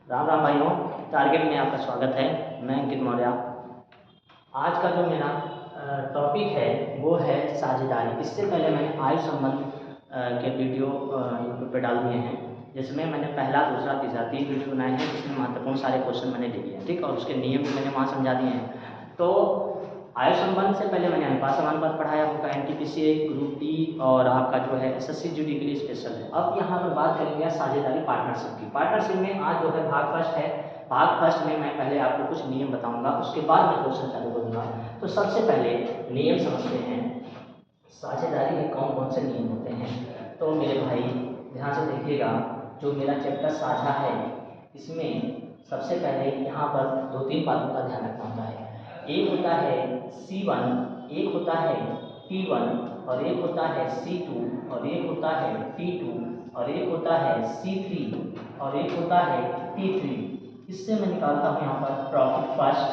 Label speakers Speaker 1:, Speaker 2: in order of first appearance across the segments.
Speaker 1: राम राम भाइयों, टारगेट में आपका स्वागत है। मैं अंकित मौर्य। आज का जो मेरा टॉपिक है वो है साझेदारी। इससे पहले मैंने आयु संबंध के वीडियो यूट्यूब पे डाल दिए हैं, जिसमें मैंने पहला, दूसरा, तीसरा 3 वीडियो बनाए हैं, जिसमें महत्वपूर्ण सारे क्वेश्चन मैंने ले लिए हैं, ठीक, और उसके नियम भी मैंने वहाँ समझा दिए हैं। तो आयु संबंध से पहले मैंने अनुपात समानुपात पढ़ाया होगा, एनटीपीसी ग्रुप डी और आपका जो है एसएससी जीडी के लिए स्पेशल है। अब यहाँ पर बात करेंगे साझेदारी पार्टनरशिप की। पार्टनरशिप में आज जो है भाग फर्स्ट है। भाग फर्स्ट में मैं पहले आपको कुछ नियम बताऊंगा, उसके बाद मैं क्वेश्चन चालू करूंगा। तो सबसे पहले नियम समझते हैं, साझेदारी में कौन कौन से नियम होते हैं। तो मेरे भाई ध्यान से देखिएगा, जो मेरा चैप्टर साझा है इसमें सबसे पहले यहाँ पर 2-3 बातों का ध्यान रखना होता है। एक होता है C1, एक होता है T1 और एक होता है C2 और एक होता है T2 और एक होता है C3 और एक होता है T3। इससे मैं निकालता हूँ यहाँ पर प्रॉफिट फर्स्ट,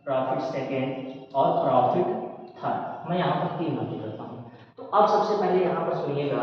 Speaker 1: प्रॉफिट सेकेंड और प्रॉफिट थर्ड। मैं यहाँ पर 3 बातें करता हूँ। तो अब सबसे पहले यहाँ पर सुनिएगा,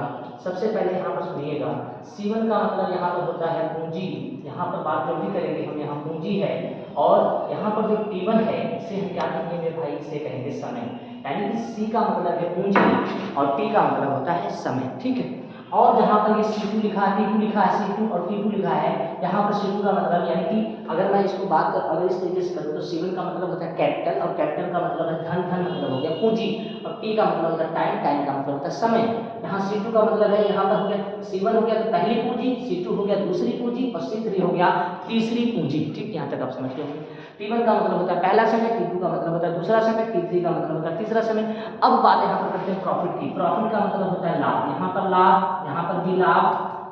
Speaker 1: C1 का मतलब यहाँ पर होता है पूंजी। यहाँ पर बात जो भी करेंगे हम, यहाँ पूंजी है। और यहाँ पर जो T1 है इसे हम क्या कहेंगे मेरे भाई, इसे कहेंगे समय। यानी कि C का मतलब है पूंजी और T का मतलब होता है समय, ठीक है। और जहाँ पर ये C2 लिखा है, T2 लिखा है, C2 और T2 लिखा है, यहाँ पर C2 का मतलब यानी कि अगर मैं इसको अगर इस तरीके से करूँ तो C1 का मतलब होता है कैपिटल और कैपिटल का मतलब है धन, धन मतलब हो गया पूंजी, और T का मतलब होता है टाइम, टाइम का मतलब होता है समय। यहाँ C2 का मतलब है, यहाँ पर हो गया C1 हो गया तो पहली पूंजी, C2 हो गया दूसरी पूंजी और C3 हो गया तीसरी पूंजी, ठीक। यहाँ तक आप समझ गए होंगे। T1 का मतलब होता है पहला समय, T2 का मतलब होता है दूसरा समय, T3 का मतलब होता है तीसरा समय। अब बात यहाँ पर करते हैं प्रॉफिट की। प्रॉफिट का मतलब होता है लाभ, यहाँ पर लाभ, यहाँ पर भी लाभ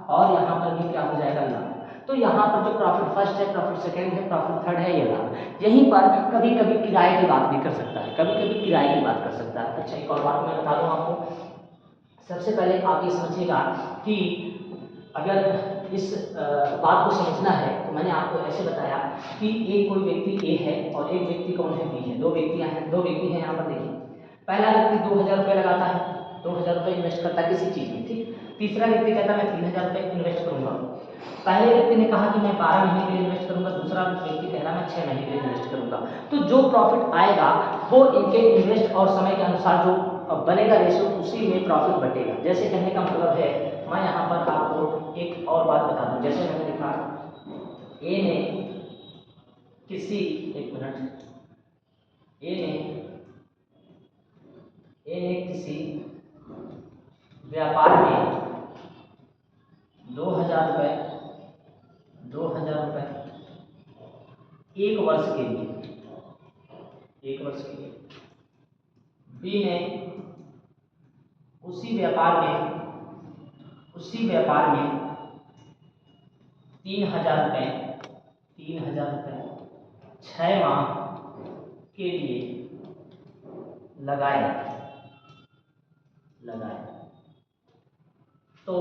Speaker 1: और यहाँ पर भी क्या हो जाएगा, लाभ। तो यहाँ पर जो प्रॉफिट फर्स्ट है, प्रॉफिट सेकेंड है, प्रॉफिट थर्ड है, ये लाभ। यहीं पर कभी कभी किराए की बात भी कर सकता है, कभी कभी किराए की बात कर सकता है। अच्छा, एक और बात मैं बता दूँ आपको। सबसे पहले आप ये समझिएगा कि अगर इस बात को समझना है तो मैंने आपको ऐसे बताया कि एक कोई व्यक्ति ए है और एक व्यक्ति कौन है, बी है। दो व्यक्ति हैं यहाँ पर देखिए। पहला व्यक्ति 2000 रुपये लगाता है, 2000 रुपये इन्वेस्ट करता है किसी चीज़ में, ठीक। तीसरा व्यक्ति कहता है मैं 3000 रुपये इन्वेस्ट करूंगा। पहले व्यक्ति ने कहा कि मैं 12 महीने के लिए इन्वेस्ट करूंगा, दूसरा व्यक्ति कह रहा है मैं 6 महीने के लिए इन्वेस्ट करूंगा। तो जो प्रॉफिट आएगा वो इनके इन्वेस्ट और समय के अनुसार जो बनेगा रेशो, उसी में प्रॉफिट बटेगा। जैसे कहने का मतलब है, मैं यहाँ पर आपको एक और बात बता दूं। जैसे मैंने लिखा ए ने किसी, एक मिनट, ए ने किसी व्यापार में 2000 रुपये एक वर्ष के लिए, बी ने उसी व्यापार में 3000 रुपये 6 माह के लिए लगाए। तो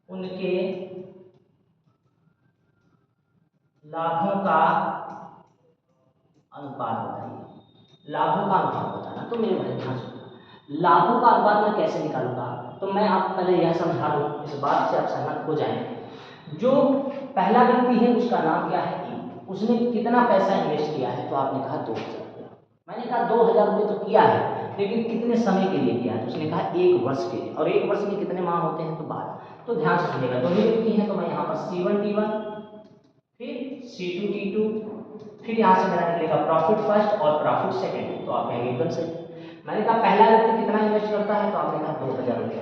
Speaker 1: उनके लाभों का अनुपात बताइए। लाभों का अनुपात बताना। तो मेरे भाई ध्यान सुनना, लाभों का अनुपात मैं कैसे निकालूंगा, तो मैं आपको पहले यह समझा दूं, इस बात से आप सहमत हो जाएं। जो पहला व्यक्ति है उसका नाम क्या है, ए। उसने कितना पैसा इन्वेस्ट किया है, तो आपने कहा 2000 रुपये। मैंने कहा 2000 रुपये तो किया है, लेकिन कितने समय के लिए किया है, तो उसने कहा 1 वर्ष के लिए। और 1 वर्ष में कितने माह होते हैं, तो 12। तो ध्यान से सुनिएगा, दो ही व्यक्ति हैं, तो मैं यहाँ पर C1 T1, फिर C2 T2, फिर यहाँ से मेरा निकलेगा प्रॉफिट फर्स्ट और प्रॉफिट सेकेंड। तो आप कहेंगे एकदम सही। मैंने कहा पहला व्यक्ति कितना इन्वेस्ट करता है, तो आपने कहा 2000 रुपये।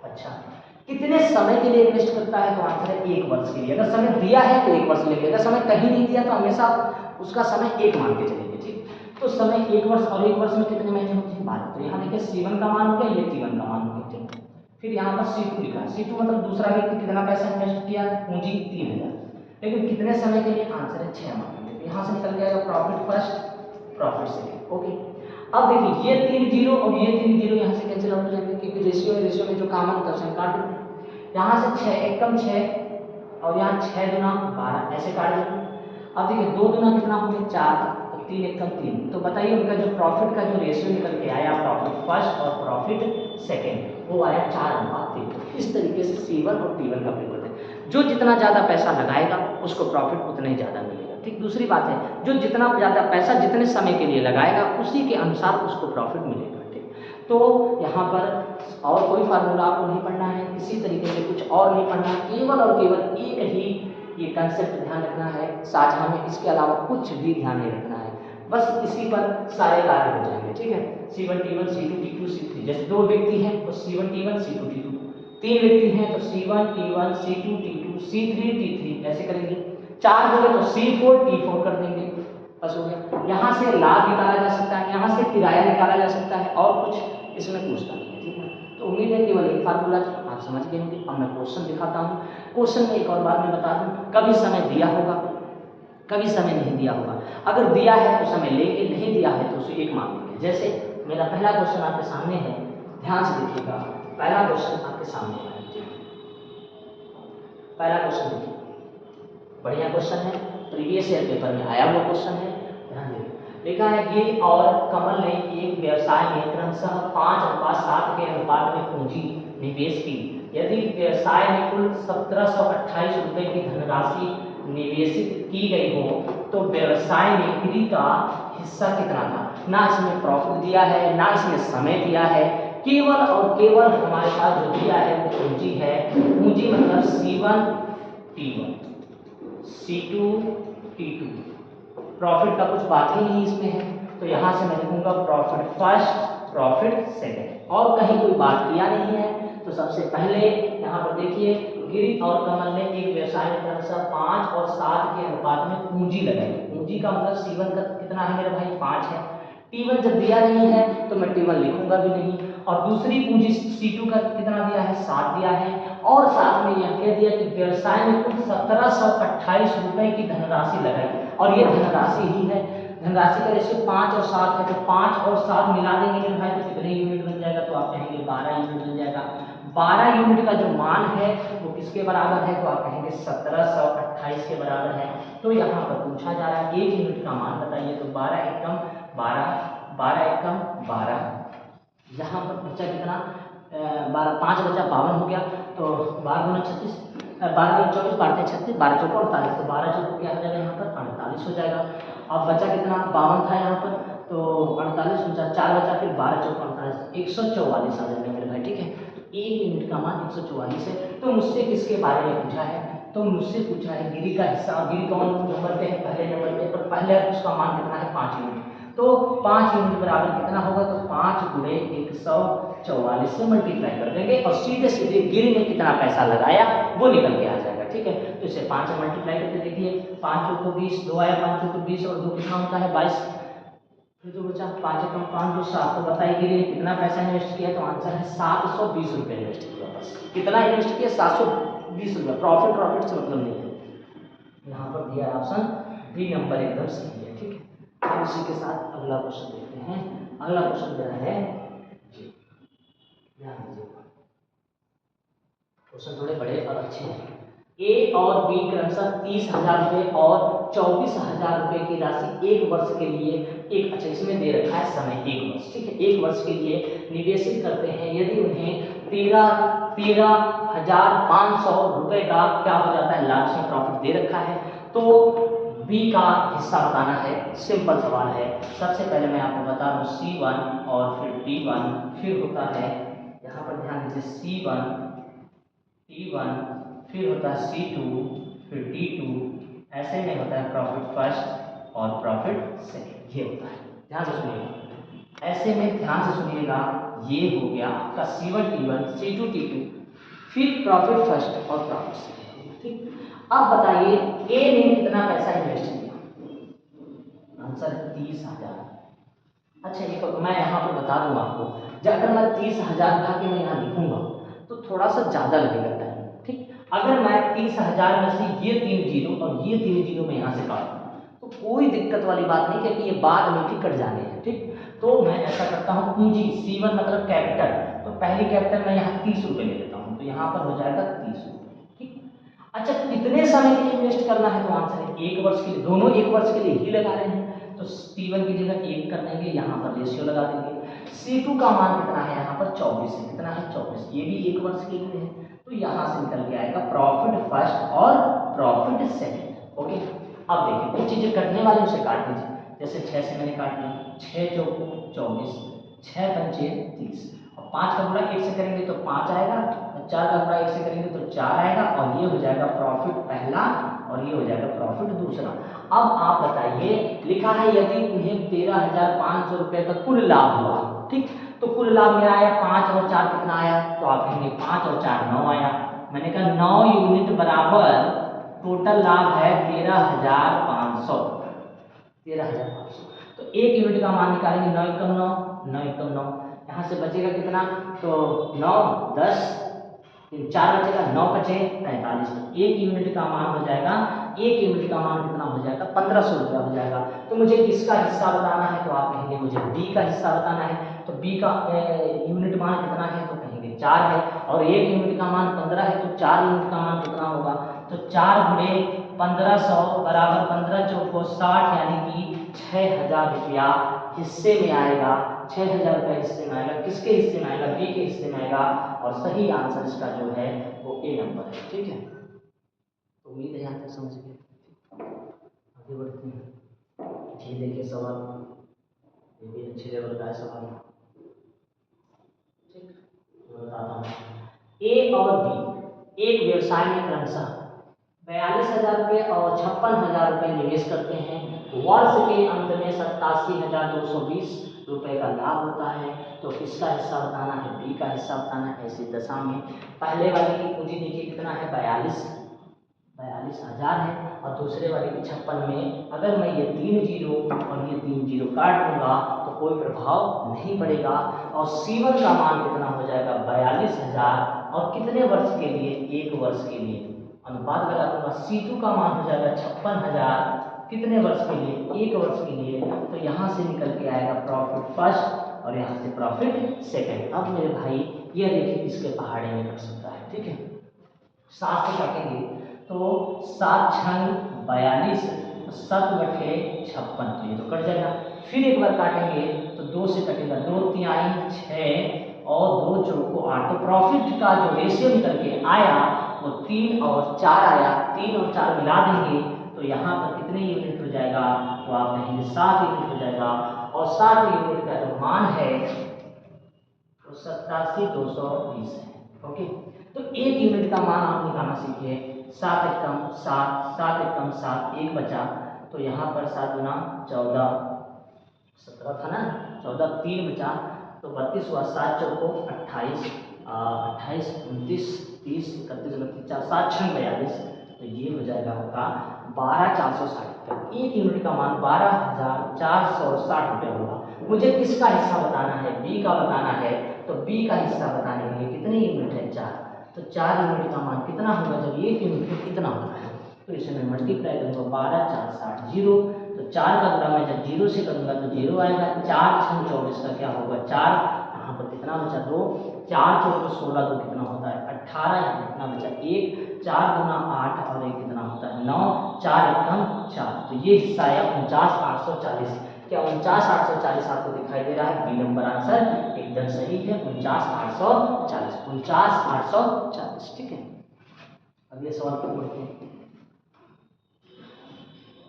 Speaker 1: अच्छा, कितने समय के लिए इन्वेस्ट करता है, तो आंसर है 1 वर्ष के लिए। अगर समय दिया है तो 1 वर्ष लेंगे, अगर समय कहीं नहीं दिया तो हमेशा उसका समय 1 मान के चलेंगे, ठीक। तो समय 1 वर्ष, और 1 वर्ष में कितने महीने होते हैं, 12। तो यहाँ देखिए C1 का मान हो गया, ये T1 का मान हो गया, ठीक। फिर यहाँ पर C2 लिखा है। C2 मतलब दूसरा व्यक्ति कितना पैसा इन्वेस्ट किया, पूंजी 3000, लेकिन कितने समय के लिए, आंसर है 6 माह के लिए। यहाँ से निकल जाएगा profit first, profit second, okay. अब देखिए ये 3 जीरो और ये 3 जीरो यहाँ से कैंसिल आउट हो जाएंगे, क्योंकि रेशियो में जो कॉमन होता है उसे काट देते। यहाँ से 6 एक कम 6 और यहाँ 6 गुना 12 ऐसे काट देते। अब देखिए 2 गुना कितना हो गया, 4 और 3 एक कम 3। तो बताइए उनका जो प्रॉफिट का जो रेशियो निकल के आया, प्रॉफिट फर्स्ट और प्रॉफिट सेकेंड, वो आया 4:3। इस तरीके से C1 और T1 का प्रयोग करते हैं। जो जितना ज़्यादा पैसा लगाएगा उसको प्रॉफिट उतना ही ज़्यादा मिलेगा। ठीक, दूसरी बात है, जो जितना ज़्यादा पैसा जितने समय के लिए लगाएगा उसी के अनुसार उसको प्रॉफिट मिलेगा। ठीक, तो यहाँ पर और कोई फार्मूला आपको नहीं पढ़ना है, इसी तरीके से कुछ और नहीं पढ़ना है, केवल और केवल एक ही ये कंसेप्ट ध्यान रखना है साझा में, इसके अलावा कुछ भी ध्यान नहीं रखना है, बस इसी पर सारे कार्य हो जाएंगे। ठीक है, C1 T1 C2 T2 C3, जैसे 2 व्यक्ति हैं तो C1 T1 C2 T2, 3 व्यक्ति हैं तो C1 T1 C2 T2 C3 T3 ऐसे करेंगे, 4 हो गए तो C4 T4 कर देंगे, बस हो गया। यहाँ से लाभ निकाला जा सकता है, यहाँ से किराया निकाला जा सकता है, और कुछ इसमें पूछता नहीं है। ठीक है, तो उम्मीद है केवल एक फार्मूला आप समझ गए होंगे। अब मैं क्वेश्चन दिखाता हूँ। क्वेश्चन में एक और बात मैं बता दूँ, कभी समय दिया होगा, कभी समय नहीं दिया होगा। अगर दिया है तो समय लेंगे, नहीं दिया है तो उसे 1 मान लेंगे। जैसे मेरा पहला क्वेश्चन आपके सामने है, ध्यान से देखिएगा। पहला क्वेश्चन आपके सामने है, पहला क्वेश्चन देखिए, बढ़िया क्वेश्चन है, प्रीवियस ईयर पेपर में आया हुआ क्वेश्चन है, ध्यान दें। लिखा है गिरी और कमल ने एक व्यवसाय में क्रमशः 5:7 के अनुपात में पूंजी निवेश की। यदि व्यवसाय में कुल 1728 रुपये की धनराशि निवेशित की गई हो तो व्यवसाय में गिरी का हिस्सा कितना था। ना इसमें प्रॉफिट दिया है, ना इसमें समय दिया है, केवल और केवल हमारे पास जो दिया है वो पूंजी है। पूंजी मतलब C1 T1 C2 T2, profit का कुछ बात ही नहीं इसमें है, तो यहाँ से मैं लिखूंगा प्रॉफिट फर्स्ट, प्रॉफिट सेकंड, और कहीं कोई बात किया नहीं है। तो सबसे पहले यहाँ पर देखिए, गिरी और कमल ने एक व्यवसाय में क्रमशः 5 और 7 के अनुपात में पूंजी लगाई। पूंजी का मतलब C1 का कितना है मेरे भाई, 5 है। T1 जब दिया नहीं है तो मैं T1 लिखूंगा भी नहीं, और दूसरी पूंजी C2 का कितना दिया है, 7 दिया है, और साथ में यह कह दिया कि व्यवसाय में कुल 1728 रुपए की धनराशि लगाई, और ये धनराशि ही है। धनराशि का रेशियो 5 और 7 है, तो 5 और 7 मिला देंगे मेरे भाई तो कितने यूनिट बन जाएगा, तो आप कहेंगे 12 यूनिट बन जाएगा। 12 यूनिट का जो मान है वो किसके बराबर है, तो आप कहेंगे 1728 के बराबर है। तो यहाँ पर पूछा जा रहा है 1 यूनिट का मान बताइए, तो 12 एकम 12, 12 एकम 12, यहाँ पर बचा कितना, 12, 5 बचा 52 हो गया, तो 12 गुना 36, 12 गुना 24, 12 36, 12 चौको 48, तो 12 चौको क्या हो जाएगा यहाँ पर 48 हो जाएगा। अब बचा कितना, 52 था यहाँ पर, तो 48 बचा, 4 बचा, फिर 12 चौको 48, 144 आ जाएगा मेरे भाई। ठीक है, तो 1 यूनिट का मान 144 है। तो मुझसे किसके बारे में पूछा है, तो मुझसे पूछा है गिरी का हिस्सा। गिरी कौन नंबर पे है, पहले नंबर पे, और पहले उसका मान कितना है, 5 यूनिट। तो 5 यूनिट बराबर कितना होगा, तो 5 गुणे 144 से मल्टीप्लाई कर देंगे, और सीधे सीधे गिरी ने कितना पैसा लगाया वो निकल के आ जाएगा। ठीक है, तो इसे 5 से मल्टीप्लाई करके देखिए, 5 चौको 20, 2 आया 5 चौको 20, और 2 कितना होता है 22, फिर जो बचा 5 एकम 5 2 7। तो बताइए गिरी ने कितना पैसा इन्वेस्ट किया, तो आंसर है 720 रुपये इन्वेस्ट किया। बस कितना इन्वेस्ट किया, 720 रुपये। प्रॉफिट से मतलब नहीं है, यहाँ पर दिया ऑप्शन बी नंबर एकदम सही है। ठीक है, अब इसी के साथ अगला क्वेश्चन देखते हैं। अगला क्वेश्चन क्या है, ध्यान दीजिए, क्वेश्चन थोड़े बड़े और अच्छे हैं। ए और बी क्रमशः 30,000 रुपये और 24,000 रुपये की राशि 1 वर्ष के लिए एक, अच्छा इसमें दे रखा है समय 1 वर्ष। ठीक है, 1 वर्ष के लिए निवेशित करते हैं। यदि उन्हें 13,500 रुपये का क्या हो जाता है, लाभ से प्रॉफिट दे रखा है, तो बी का हिस्सा बताना है। सिंपल सवाल है। सबसे पहले मैं आपको बता दूं C1 और फिर T1, फिर होता है यहाँ पर ध्यान दीजिए C1 T1, फिर होता है C2, फिर T2, ऐसे में होता है प्रॉफिट फर्स्ट और प्रॉफिट सेकंड, ये होता है। ध्यान से सुनिएगा, ऐसे में ध्यान से सुनिएगा, ये हो गया आपका C1 T1 C2 T2, फिर प्रॉफिट फर्स्ट और प्रॉफिट सेकंड। ठीक, अब बताइए ए ने कितना पैसा इन्वेस्ट किया, आंसर 30,000। अच्छा एक मैं यहाँ पर बता दूँ आपको, अगर मैं 30,000 उठा के मैं यहाँ लिखूंगा तो थोड़ा सा ज़्यादा लगेगा टाइम। ठीक, अगर मैं 30,000 में से ये 3 जीरो और ये 3 जीरो में यहाँ से काटूँ तो कोई दिक्कत वाली बात नहीं, क्योंकि ये बाद में भी कट जाने हैं। ठीक, तो मैं ऐसा करता हूँ, पूंजी C1 मतलब कैपिटल, तो पहली कैपिटल मैं यहाँ 30 रुपये ले लेता हूँ, तो यहाँ पर हो जाएगा 30 रुपये। ठीक, अच्छा कितने समय के लिए इन्वेस्ट करना है, तो आंसर है 1 वर्ष के लिए। दोनों 1 वर्ष के लिए ही लगा रहे हैं, तो T1 की जगह 1 कर देंगे, यहाँ पर रेशियो लगा देंगे। C2 का मान कितना है, यहाँ पर 24 है, कितना है 24, ये भी 1 वर्ष के लिए है, तो यहाँ से निकल के आएगा प्रॉफिट फर्स्ट और प्रॉफिट सेकंड। ओके, अब देखिए कुछ चीज़ें कटने वाले उसे काट दीजिए। जैसे 6 से मैंने काट लिया, 6 चौको 24, 6 पंचे 30, और 5 का गुणा 1 से करेंगे तो 5 आएगा, और 4 का गुणा 1 से करेंगे तो 4 आएगा, और ये हो जाएगा प्रॉफिट पहला और ये हो जाएगा प्रॉफिट दूसरा। अब आप बताइए, लिखा है यदि उन्हें 13,500 रुपये का कुल लाभ हुआ, ठीक, तो कुल लाभ मेरा आया 5 और 4 कितना आया, तो आप कहेंगे 5 और 4 9 आया। मैंने कहा 9 यूनिट बराबर टोटल लाभ है 13,500, 13,500। तो 1 यूनिट का मान निकालेंगे, 9 एकम 9, 9 एकम 9, यहाँ से बचेगा कितना, तो 9 10, 4 बचेगा, 9 बचे 45। तो 1 यूनिट का मान हो जाएगा, 1 यूनिट का मान कितना हो जाएगा, 1500 रुपया हो जाएगा। तो मुझे किसका हिस्सा बताना है, तो आप कहेंगे मुझे बी का हिस्सा बताना है। तो बी का यूनिट मान कितना है, तो कहेंगे 4 है, और 1 यूनिट का मान 15 है, तो 4 यूनिट का मान कितना होगा, तो 4 गुणे 1500 बराबर 15 चौको 60, यानी कि 6,000 रुपया हिस्से में आएगा। 6,000 रुपया हिस्से में आएगा, किसके हिस्से में आएगा, बी के हिस्से में आएगा, और सही आंसर इसका जो है वो ए नंबर है। ठीक है, तो उम्मीद है यहाँ तक समझ गए। आगे बढ़ते हैं। ये देखिए सवाल, ये भी अच्छे लेवल का है सवाल। ठीक, मैं बताता हूँ। ए और बी एक व्यवसाय में क्रमशः 42,000 रुपये और 56,000 रुपये निवेश करते हैं। वर्ष के अंत में 87,220 रुपये का लाभ होता है। तो किसका हिस्सा बताना है, बी का हिस्सा बताना है। ऐसी दशा में पहले वाली की पूंजी देखिए कितना है, 42,000 है, और दूसरे वाले की 56 में अगर मैं ये 3 जीरो और ये 3 जीरो काट दूंगा तो कोई प्रभाव नहीं पड़ेगा। और C1 का मान कितना हो जाएगा, 42,000, और कितने वर्ष के लिए, 1 वर्ष के लिए। अनुपात लगा दूंगा, C2 का मान हो जाएगा 56,000, कितने वर्ष के लिए, 1 वर्ष के लिए। तो यहाँ से निकल के आएगा प्रॉफिट फर्स्ट और यहाँ से प्रॉफिट सेकंड। अब मेरे भाई ये देखिए किसके पहाड़े में कर सकता है, ठीक है। 7 से काटेंगे तो 7 छंग 42, 7 बटे 56, तो ये तो कट जाएगा। फिर एक बार काटेंगे तो 2 से कटेगा, 2 तिहाई 6 और 2 चौको 8। तो प्रॉफिट का जो रेशियो निकल के आया वो 3 और 4 आया। 3 और 4 मिला देंगे तो यहाँ पर कितने यूनिट हो जाएगा, तो आप कहेंगे 7 यूनिट हो जाएगा। और 7 यूनिट का जो मान है तो 87,220 है। ओके, तो 1 यूनिट का मान आप निकालना सीखिए। 7 एकम 7, 7 एकम 7, 1 बचा, तो यहाँ पर 7 गुना 14, 17 था ना, 14, 3 बचा, तो 32 हुआ। 7 चौको 28, 28 29 30 31 29 7 6 42, तो ये हो जाएगा आपका 12,460 रुपये। 1 यूनिट का मान 12,460 रुपये होगा। मुझे किसका हिस्सा बताना है, बी का बताना है। तो बी का हिस्सा बताने के लिए कितने यूनिट है, 4, तो 4 यूनिट का मान कितना होगा, जब 1 यूनिट को कितना होता है, तो इसे मैं मल्टीप्लाई करूँगा, 12,460 जीरो, तो 4 का गुणा मैं जब 0 से करूँगा तो 0 आएगा। 4 6 24 का क्या होगा, 4, यहाँ पर कितना बचा 2, 4 चौको 16, 2 कितना होता है 18, यहाँ कितना बचा 1, 4 गुना 8 और 1 कितना होता है 9, 4 एकम 4, तो ये हिस्सा आया 49,840। क्या 49,840 आपको दिखाई दे रहा है, बी नंबर आंसर एकदम सही है, 49,840, 49,840। ठीक है, अगले सवाल पर बढ़ते हैं।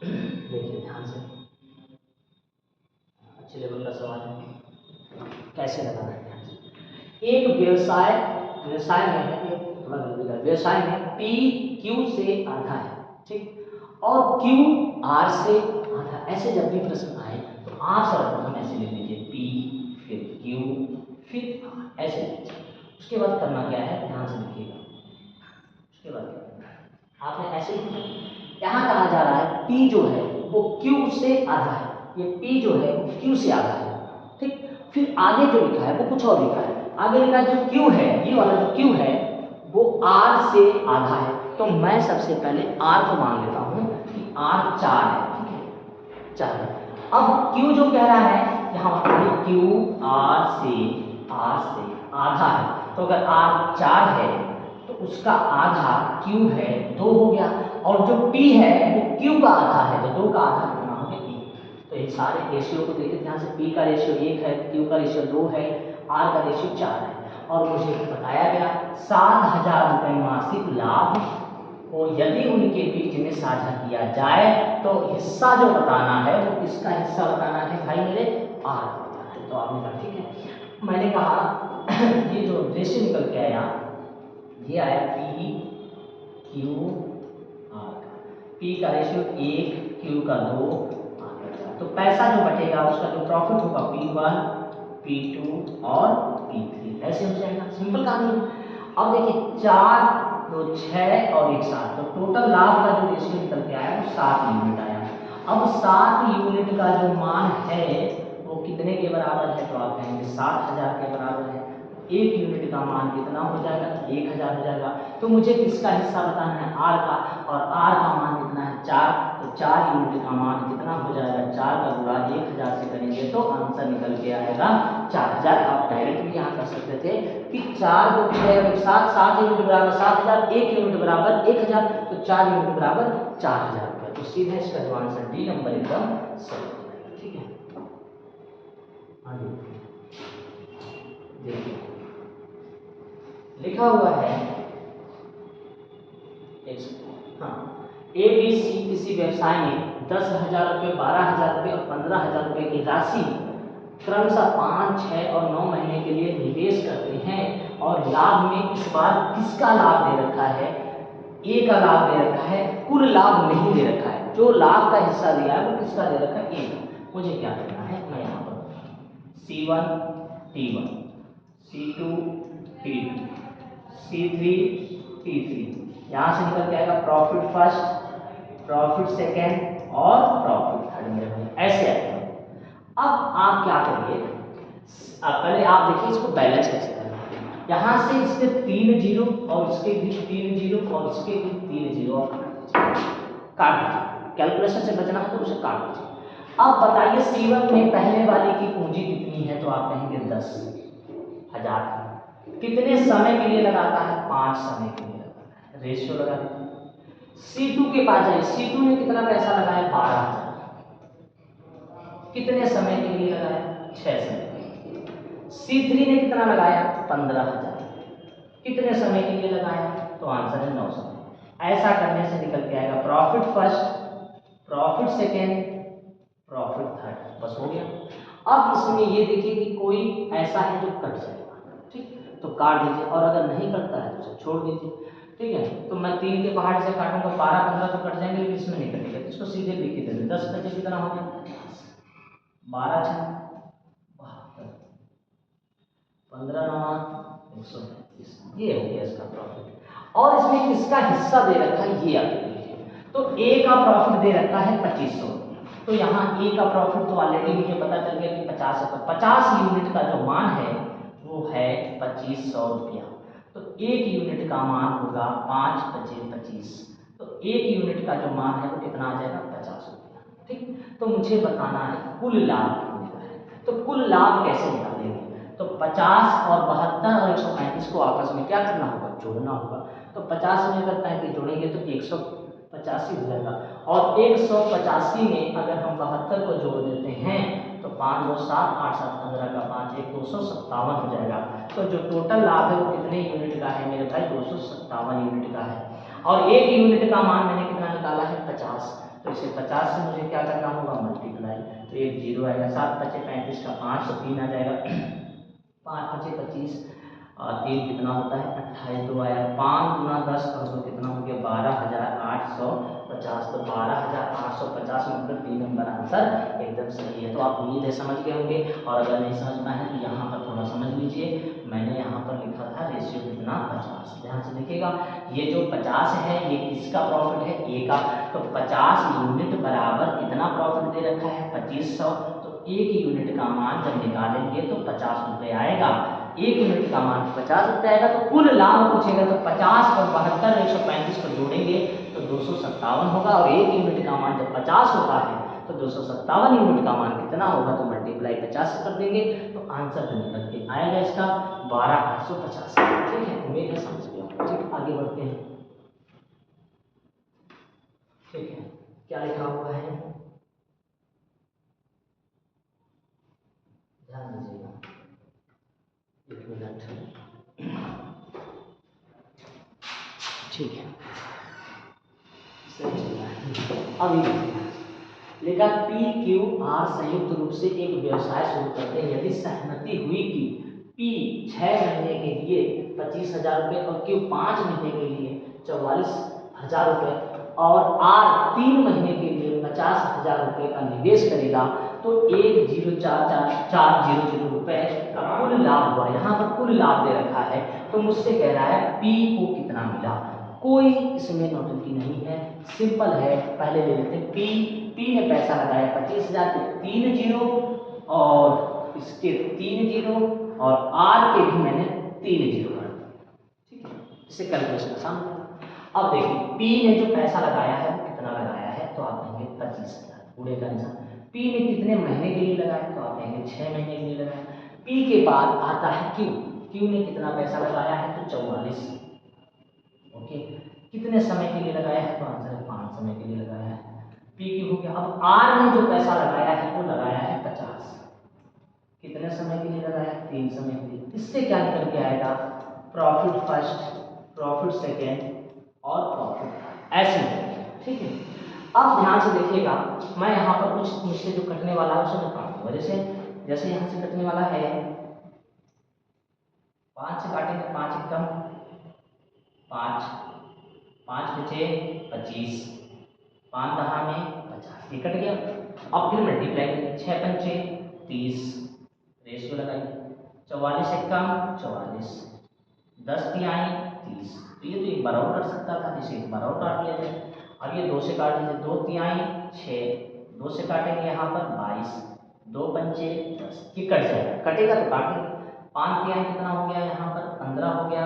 Speaker 1: देखिए ध्यान से, अच्छे लेवल का सवाल है, कैसे लगाना है ध्यान से। एक व्यवसाय में है, थोड़ा गलती का, व्यवसाय में P Q से आधा है, ठीक, और Q R से आधा। ऐसे जब भी प्रश्न आए तो आप सर्वप्रथम ऐसे लिख लीजिए, P फिर Q फिर R, ऐसे लीजिए। उसके बाद करना क्या है, ध्यान से लिखिएगा। उसके बाद क्या करना है, आपने ऐसे लिखना, यहाँ कहा जा रहा है P जो है वो Q से आधा है, ये P जो है वो Q से आधा है, ठीक। फिर आगे जो लिखा है वो कुछ और लिखा है। आगे लिखा है जो Q है, ये वाला जो Q है वो R से आधा है। तो मैं सबसे पहले R को मान लेता हूँ कि R 4 है, ठीक है, 4 है। अब Q जो कह रहा है, यहाँ पर Q R से आधा है, तो अगर R 4 है तो उसका आधा Q है 2 हो गया, और जो P है वो Q का आधा है, तो 2 का आधा कितना हो गया 1। तो ये सारे रेशियो को देखिए ध्यान से, P का रेशियो 1 है, Q का रेशियो 2 है, R का रेशियो 4 है। और मुझे बताया गया 7,000 रुपये मासिक लाभ को यदि उनके बीच में साझा किया जाए तो हिस्सा जो बताना है वो किसका हिस्सा बताना है भाई मेरे, आर का बताना है। तो आपने कहा ठीक है, मैंने कहा ये जो रेशियो निकल के आया ये आया पी क्यू आर का, पी का रेशियो 1, क्यू का 2, आर का 4। तो पैसा जो बचेगा उसका जो प्रॉफिट होगा P1, P2 और P3, ऐसे हो जाएगा। सिंपल कहानी है। अब देखिए 4, 2, 6 और 1, 7, तो टोटल लाभ का जो रेशियो निकल के आया वो 7 यूनिट आया। अब 7 यूनिट का जो मान है वो कितने के बराबर है, तो आप कहेंगे 7,000 के बराबर है। 1 यूनिट का मान कितना हो जाएगा, 1,000 हो जाएगा। तो मुझे किसका हिस्सा बताना है, आर का, और आर का मान कितना है 4, तो 4 यूनिट का मान कितना हो जाएगा, 4 का गुणा 1,000 से करेंगे तो आंसर निकल के आएगा 4,000। आप डायरेक्टली यहाँ कर सकते थे कि 4 को 6 के साथ 7 यूनिट बराबर 7,000, 1 यूनिट बराबर 1,000, तो 4 यूनिट बराबर 4,000 रुपये। तो सीधे इसका जो आंसर डी नंबर एकदम सही हो जाएगा। ठीक है, आगे देखिए लिखा हुआ है हाँ, ए बी सी किसी व्यवसाय में 10,000 रुपये, 12,000 रुपये और 15,000 रुपये की राशि क्रमशः 5, 6 और 9 महीने के लिए निवेश करते हैं और लाभ में इस बार किसका लाभ दे रखा है, ए का लाभ दे रखा है, कुल लाभ नहीं दे रखा है। जो लाभ का हिस्सा दिया है वो किसका दे रखा है, ए का। मुझे क्या करना है, मैं यहाँ पर C1 T1, C2 T2, C3 T3, यहाँ से निकल के आएगा प्रॉफिट फर्स्ट, प्रॉफिट सेकेंड और प्रॉफिट थर्ड मेरे भाई, ऐसे आएगा। अब आप क्या करिए, पहले आप देखिए इसको बैलेंस कैसे करना है। यहाँ से इसके 3 जीरो और इसके भी 3 जीरो और इसके भी 3 जीरो और काट दीजिए। कैलकुलेशन से बचना है तो उसे काट दीजिए। अब बताइए C1 में पहले वाले की पूंजी कितनी है, तो आप कहेंगे 10,000। कितने समय के लिए लगाता है, 5 समय के लिए लगाता है, रेशियो लगा दीजिए। C2 के पास जाइए, C2 ने कितना पैसा लगाया, 12,000। कितने समय के लिए लगाया, 6 समय के लिए। C3 ने कितना लगाया, 15,000। कितने समय के लिए लगाया, तो आंसर है 9 समय। ऐसा करने से निकल के आएगा profit first, profit second, profit third, बस हो गया। अब इसमें ये देखिए कि कोई ऐसा है जो कट जाएगा, ठीक, तो काट दीजिए, और अगर नहीं कटता है तो उसे छोड़ दीजिए। ठीक है, तो मैं 3 के पहाड़ से काटूंगा, 12, 15 तो कट जाएंगे, लेकिन इसमें नहीं कटेगा, तो इसको सीधे लिख के दे दें। 10 बचे कितना हो गया, 12 6 72, 15 9 135, ये हो गया इसका प्रॉफिट। और इसमें किसका हिस्सा दे रखा है, ये आप देखिए, तो ए का प्रॉफिट दे रखा है 2500। तो यहाँ ए का प्रॉफिट तो ऑलरेडी मुझे पता चल गया कि 50 है, तो 50 यूनिट का जो मान है वो है 2500 रुपया। तो 1 यूनिट का मान होगा 5 × 25, तो 1 यूनिट का जो मान है वो कितना आ जाएगा, 50 रुपया। ठीक, तो मुझे बताना है कुल लाभ कितने का है। तो कुल लाभ कैसे निकालेंगे, तो 50 और 72 और 135 को आपस में क्या करना होगा, जोड़ना होगा। तो 50 में अगर 35 जोड़ेंगे तो 185 हो जाएगा, और 185 में अगर हम 72 को जोड़ देते हैं तो 5 2 7 8 7 15 का 5 1 257 हो जाएगा। तो जो टोटल लाभ है वो कितने यूनिट का है मेरे भाई, 257 यूनिट का है। और 1 यूनिट का मान मैंने कितना निकाला है, 50, तो इसे 50 से मुझे क्या करना होगा, मल्टीप्लाई, तो 1 जीरो आएगा, 7 × 35 का 5, तो 3 आ जाएगा, 5 × 25 और 3 कितना होता है, 28, 2 आया, 5 × 10 कर दो कितना हो गया, 12,850। तो 12,850 मतलब 3 नंबर आंसर एकदम सही है। तो आप उम्मीद है समझ गए होंगे, और अगर नहीं समझना है तो यहाँ पर थोड़ा समझ लीजिए। मैंने यहाँ पर लिखा था रेशियो कितना, 50। ध्यान से देखिएगा, ये जो 50 है ये किसका प्रॉफिट है, ए का। तो 50 यूनिट बराबर कितना प्रॉफिट दे रखा है, 2500। तो 1 यूनिट का मान जब निकालेंगे तो 50 रुपये आएगा। 1 यूनिट का मान 50 रुपये आएगा। तो कुल लाभ पूछेगा तो 50 और 72 135 को जोड़ेंगे तो 257 होगा, और 1 यूनिट का मान जब 50 होता है तो 257 यूनिट का मान कितना होगा, तो मल्टीप्लाई 50 से कर देंगे तो आंसर जो निकल के आएगा इसका 12,850। ठीक है, उम्मीद है समझ गए। ठीक, आगे बढ़ते हैं। ठीक है, क्या लिखा हुआ है, ध्यान दीजिएगा, 1 मिनट। सही चल रहा है। अब ये लिखा पी क्यू आर संयुक्त रूप से एक व्यवसाय शुरू करते हैं यदि सहमति हुई कि पी 6 महीने के लिए 25,000 रुपये और क्यू 5 महीने के लिए 44,000 रुपये और आर 3 महीने के लिए 50,000 रुपये का निवेश करेगा तो 1,04,400 रुपये का कुल लाभ हुआ। यहाँ पर कुल लाभ दे रखा है तो मुझसे कह रहा है पी को कितना मिला। कोई इसमें नोटंकी नहीं है, सिंपल है। पहले ले लेते हैं पी ने पैसा लगाया 25,000 के 3 जीरो और इसके 3 जीरो और आर के भी मैंने 3 जीरो कर दिया। ठीक है, इससे कैलकुलेशन आसान होगा। अब देखिए पी ने जो पैसा लगाया है वो कितना लगाया है तो आप कहेंगे 25,000 पूरे का निशान। पी ने कितने महीने के लिए लगाया तो आप कहेंगे 6 महीने के लिए लगाया। पी के बाद आता है क्यू ने कितना पैसा लगाया है तो 44। ओके, कितने समय के लिए लगाया है तो आंसर है 5 समय के लिए लगाया है। पी क्यू हो गया। अब आर ने जो पैसा लगाया है वो लगाया है 50। कितने समय के लिए लगाया है 3 समय के लिए। इससे क्या निकल के आएगा प्रॉफिट फर्स्ट, प्रॉफिट सेकेंड और प्रॉफिट ऐसे। ठीक है, अब ध्यान से देखिएगा मैं यहाँ पर कुछ मुझसे जो कटने वाला है उसे मैं काट दूंगा। जैसे यहाँ से कटने वाला है 5 से काटेंगे, 5 एकदम 5 5 बचे 25, 5 दहा में 50, ये कट गया। अब फिर मल्टीप्लाई करेंगे 6 पंचे 30, रेशियो लगाइए 44 एकम 44, 10 तिहाई 30। तो ये तो एक बार और कर सकता था, इसे एक बार और काट लिया जाए। अब ये 2 से काट लीजिए, 2 तिहाई 6, 2 से काटेंगे यहाँ पर 22, 2 पंचे 10, ये कट जाएगा, कटेगा तो काटेंगे। 5 तिहाई कितना हो गया यहाँ पर 15 हो गया,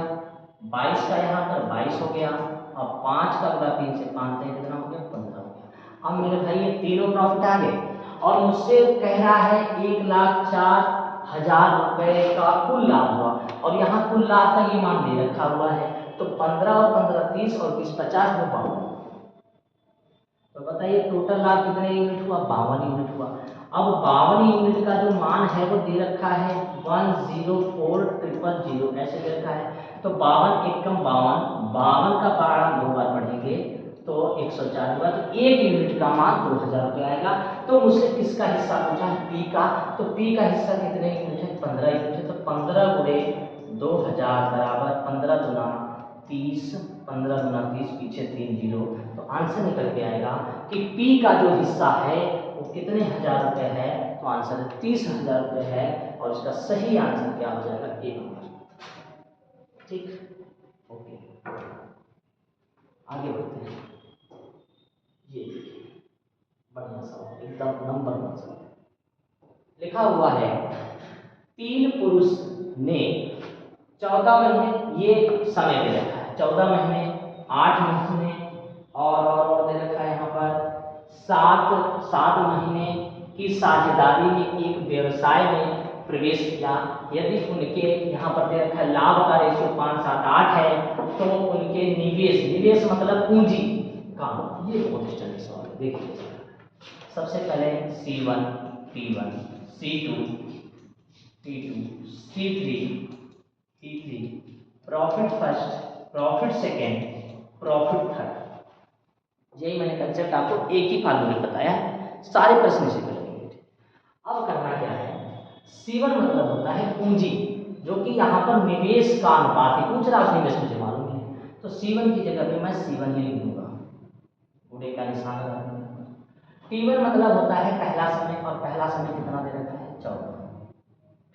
Speaker 1: 22 का यहाँ पर 22 हो गया और 5 का गुणा 3 से 5 तिहाई कितना हो गया 15 हो गया। अब मेरे भाई ये तीनों प्रॉफिट आ गए और मुझसे कह रहा है 1,04,000 रुपये का कुल लाभ हुआ और यहाँ कुल लाभ का ये मान दे रखा हुआ है। तो 15 और 15 30 और 20 50 में 52। तो बताइए टोटल लाभ कितने यूनिट हुआ 52 यूनिट हुआ। अब 52 यूनिट का जो मान है वो दे रखा है 104,000 ऐसे दे रखा है। तो 52 एकम 52, 52 का पहाड़ा 2 बार पढ़ेंगे तो 104 हुआ। तो 1 यूनिट का मान 2,000 रुपये आएगा। तो मुझसे किसका हिस्सा पूछा है पी का, तो पी का हिस्सा कितने यूनिट है 15 यूनिट है। तो 15 गुणे 2,000 बराबर 15 गुना 30, 15 गुना 30 पीछे 3 जीरो। तो आंसर निकल के आएगा कि पी का जो हिस्सा है वो कितने हजार रुपये है तो आंसर 30,000 रुपये है और इसका सही आंसर क्या हो जाएगा 1 नंबर। ठीक, ओके आगे बढ़ते हैं। ये देखिए बढ़िया सा एकदम नंबर 1 सा लिखा हुआ है 3 पुरुष ने 14 महीने ये समय दे रखा है 14 महीने 8 महीने और दे रखा है यहाँ पर 7 महीने की साझेदारी में एक व्यवसाय में प्रवेश किया। यदि उनके यहाँ पर दे रखा है लाभ का रेशियो 5, 7, 8 है तो उनके निवेश मतलब पूंजी का, ये बहुत स्टैंडर्ड सवाल है। देखिए सबसे पहले C1 P1 C2 P2 C3 profit first, profit second, profit third. यही मैंने कंसेप्ट आपको एक ही फार्मूले बताया, सारे प्रश्न इसे करेंगे। अब करना क्या है C1 मतलब होता है पूंजी, जो कि यहाँ पर निवेश का अनुपात है। पूछ रहा है निवेश मुझे मालूम है तो C1 की जगह पे मैं C1 ही लिख दूंगा, गुणे का निशान लगा दूंगा। T1 मतलब होता है पहला समय और पहला समय कितना दे रखा है 14।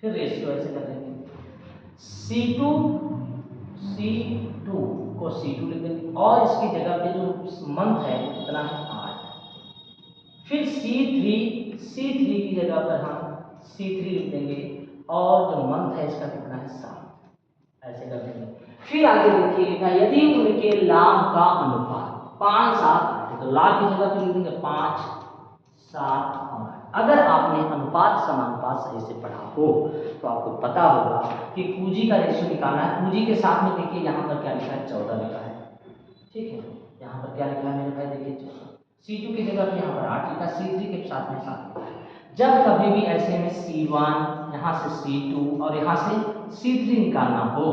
Speaker 1: फिर रेशियो ऐसे कर देंगे C2 को C2 लिख देंगे और इसकी जगह पे जो मंथ है वो कितना है 8। फिर C3 की जगह पर हम C3 लिख देंगे और जो मंथ है इसका कितना है 7, ऐसे कर देंगे। फिर आगे देखिए लिखा यदि उनके लाभ का अनुपात 5, 7, 8 तो लाभ की जगह पे लिख देंगे 5, 7 और 8। अगर आपने अनुपात समानुपात सही से पढ़ा हो तो आपको पता होगा कि पूंजी का रेशियो निकालना है। पूंजी के साथ में देखिए यहाँ पर क्या लिखा है 14 लिखा है। ठीक है, यहाँ पर क्या लिखा है मेरे भाई देखिए 14। C2 की जगह पे यहाँ पर 8 लिखा, C3 के साथ में 7 लिखा है। जब कभी भी ऐसे में C1 यहाँ से C2 और यहाँ से C3 निकालना हो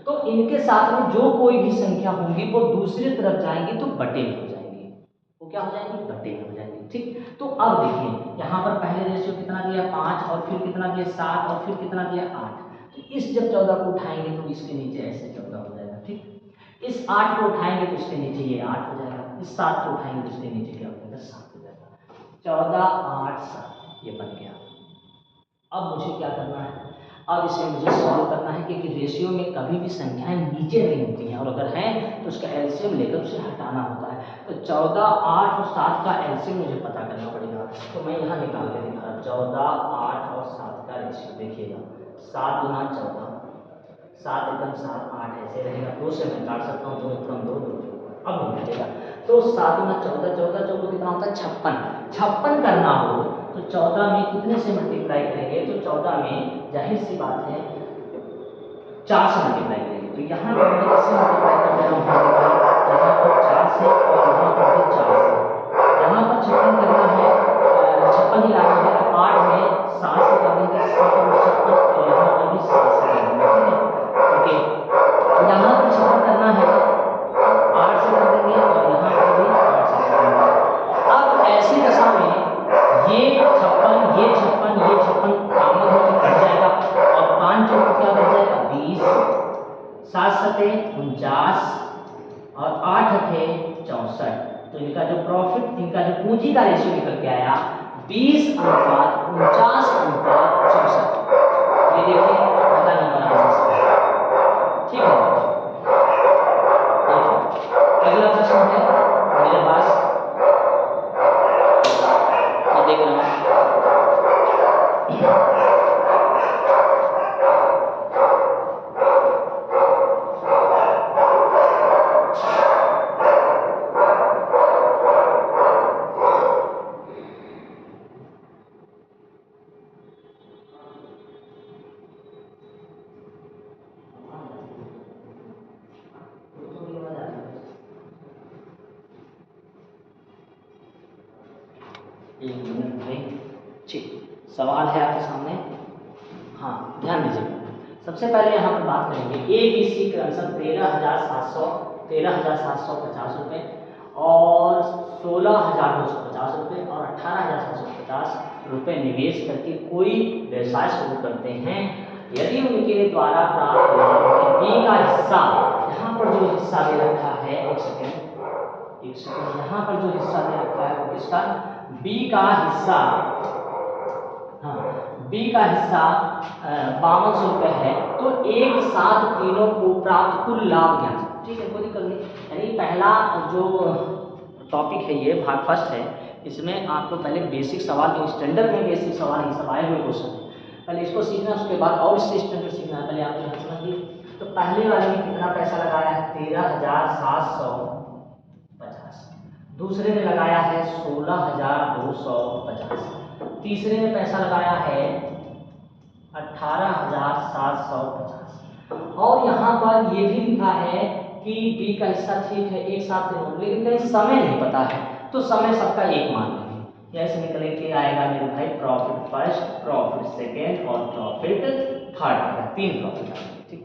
Speaker 1: तो इनके साथ में जो कोई भी संख्या होंगी वो दूसरी तरफ जाएंगी तो बटे में हो जाएंगी। क्या हो जाएंगी, बट्टे में हो जाएंगी। ठीक, तो अब देखिए यहाँ पर पहले रेशियो कितना दिया 5 और फिर कितना दिया 7 और फिर कितना दिया 8। तो इस जब 14 को उठाएंगे तो इसके नीचे ऐसे 14 हो जाएगा। ठीक, इस 8 को उठाएंगे तो इसके नीचे ये 8 हो जाएगा, इस 7 को उठाएंगे तो इसके नीचे क्या हो जाएगा 7 हो जाएगा। 14 8 7 ये बन गया। अब मुझे क्या करना है, अब इसे मुझे सॉल्व करना है क्योंकि रेशियो में कभी भी संख्याएं नीचे नहीं होती हैं और अगर हैं तो उसका एलसीएम लेकर उसे हटाना होता है। तो 14 8 और 7 का एलसीएम मुझे पता करना पड़ेगा। तो मैं यहाँ निकाल के दिखा रहा हूँ 14 8 और 7 का रेशियो। देखिएगा 7 गुना 14, 7 एकम 7 8 ऐसे रहेगा, 2 से मैं काट सकता हूँ, 2 एकम 2 2 अब हो जाएगा। तो 7 गुना 14, 14 14 कितना होता है 56। 56 करना हो तो 14 में कितने से मल्टीप्लाई करेंगे, तो 14 में जाहिर सी बात है 4 से मल्टीप्लाई करेंगे। तो यहाँ पर मैं किससे मल्टीप्लाई कर दे रहा हूँ, यहाँ पर 4 से और यहाँ पर भी 4 से। यहाँ पर 56 करना है, 56 ही लाना है तो 8 में 7 से करेंगे 7 और 56 और यहाँ पर भी 7 से करेंगे। ठीक है, ओके, यहाँ पर 56 करना है 8 से कर देंगे और यहाँ पर भी 8 से कर देंगे। अब ऐसी दशा में ये 56 ये 56 ये 56 कामन होकर कट जाएगा और 5 चौक क्या बच जाएगा 20, 7 सते 49 और 8 थे 64। तो इनका जो प्रॉफिट, इनका जो पूंजी का रेशियो निकल के आया 20 अनुपात 49 अनुपात 64। ये देखिए पहला नंबर आंसर। ठीक है, अगला प्रश्न है मेरे पास, मैं देख रहा हूँ। सवाल है आपके सामने, हाँ ध्यान दीजिए। सबसे पहले यहाँ पर बात करेंगे ABC क्रमशः 13,750 रुपये और 16,250 रुपये और 18,750 रुपये निवेश करके कोई व्यवसाय शुरू करते हैं। यदि उनके द्वारा प्राप्त लाभ बी का हिस्सा, यहाँ पर जो हिस्सा दे रखा है, एक सेकंड, यहाँ पर जो हिस्सा दे रखा है वो किसका, बी का हिस्सा, हाँ बी का हिस्सा 5200 रुपये है, तो एक साथ तीनों को प्राप्त कुल लाभ ज्ञात। ठीक है, कोई दिक्कत नहीं। यानी पहला जो टॉपिक है ये भाग फर्स्ट है, इसमें आपको पहले बेसिक सवाल, स्टैंडर्ड में बेसिक सवाल ये सब आए हुए क्वेश्चन है, पहले इसको सीखना, उसके बाद और इससे स्टैंडर्ड सीखना है। पहले आप यहाँ समझिए। तो पहले वाले में कितना पैसा लगाया है 13,750, दूसरे में लगाया है 16,250, तीसरे में पैसा लगाया है 18,750 और यहाँ पर ये भी लिखा है कि बी का हिस्सा ठीक है एक साथ देना, लेकिन कहीं समय नहीं पता है तो समय सबका एक मान लेंगे। ऐसे निकले के आएगा मेरे भाई प्रॉफिट फर्स्ट, प्रॉफिट सेकेंड और प्रॉफिट थर्ड, 3 प्रॉफिट आएंगे। ठीक,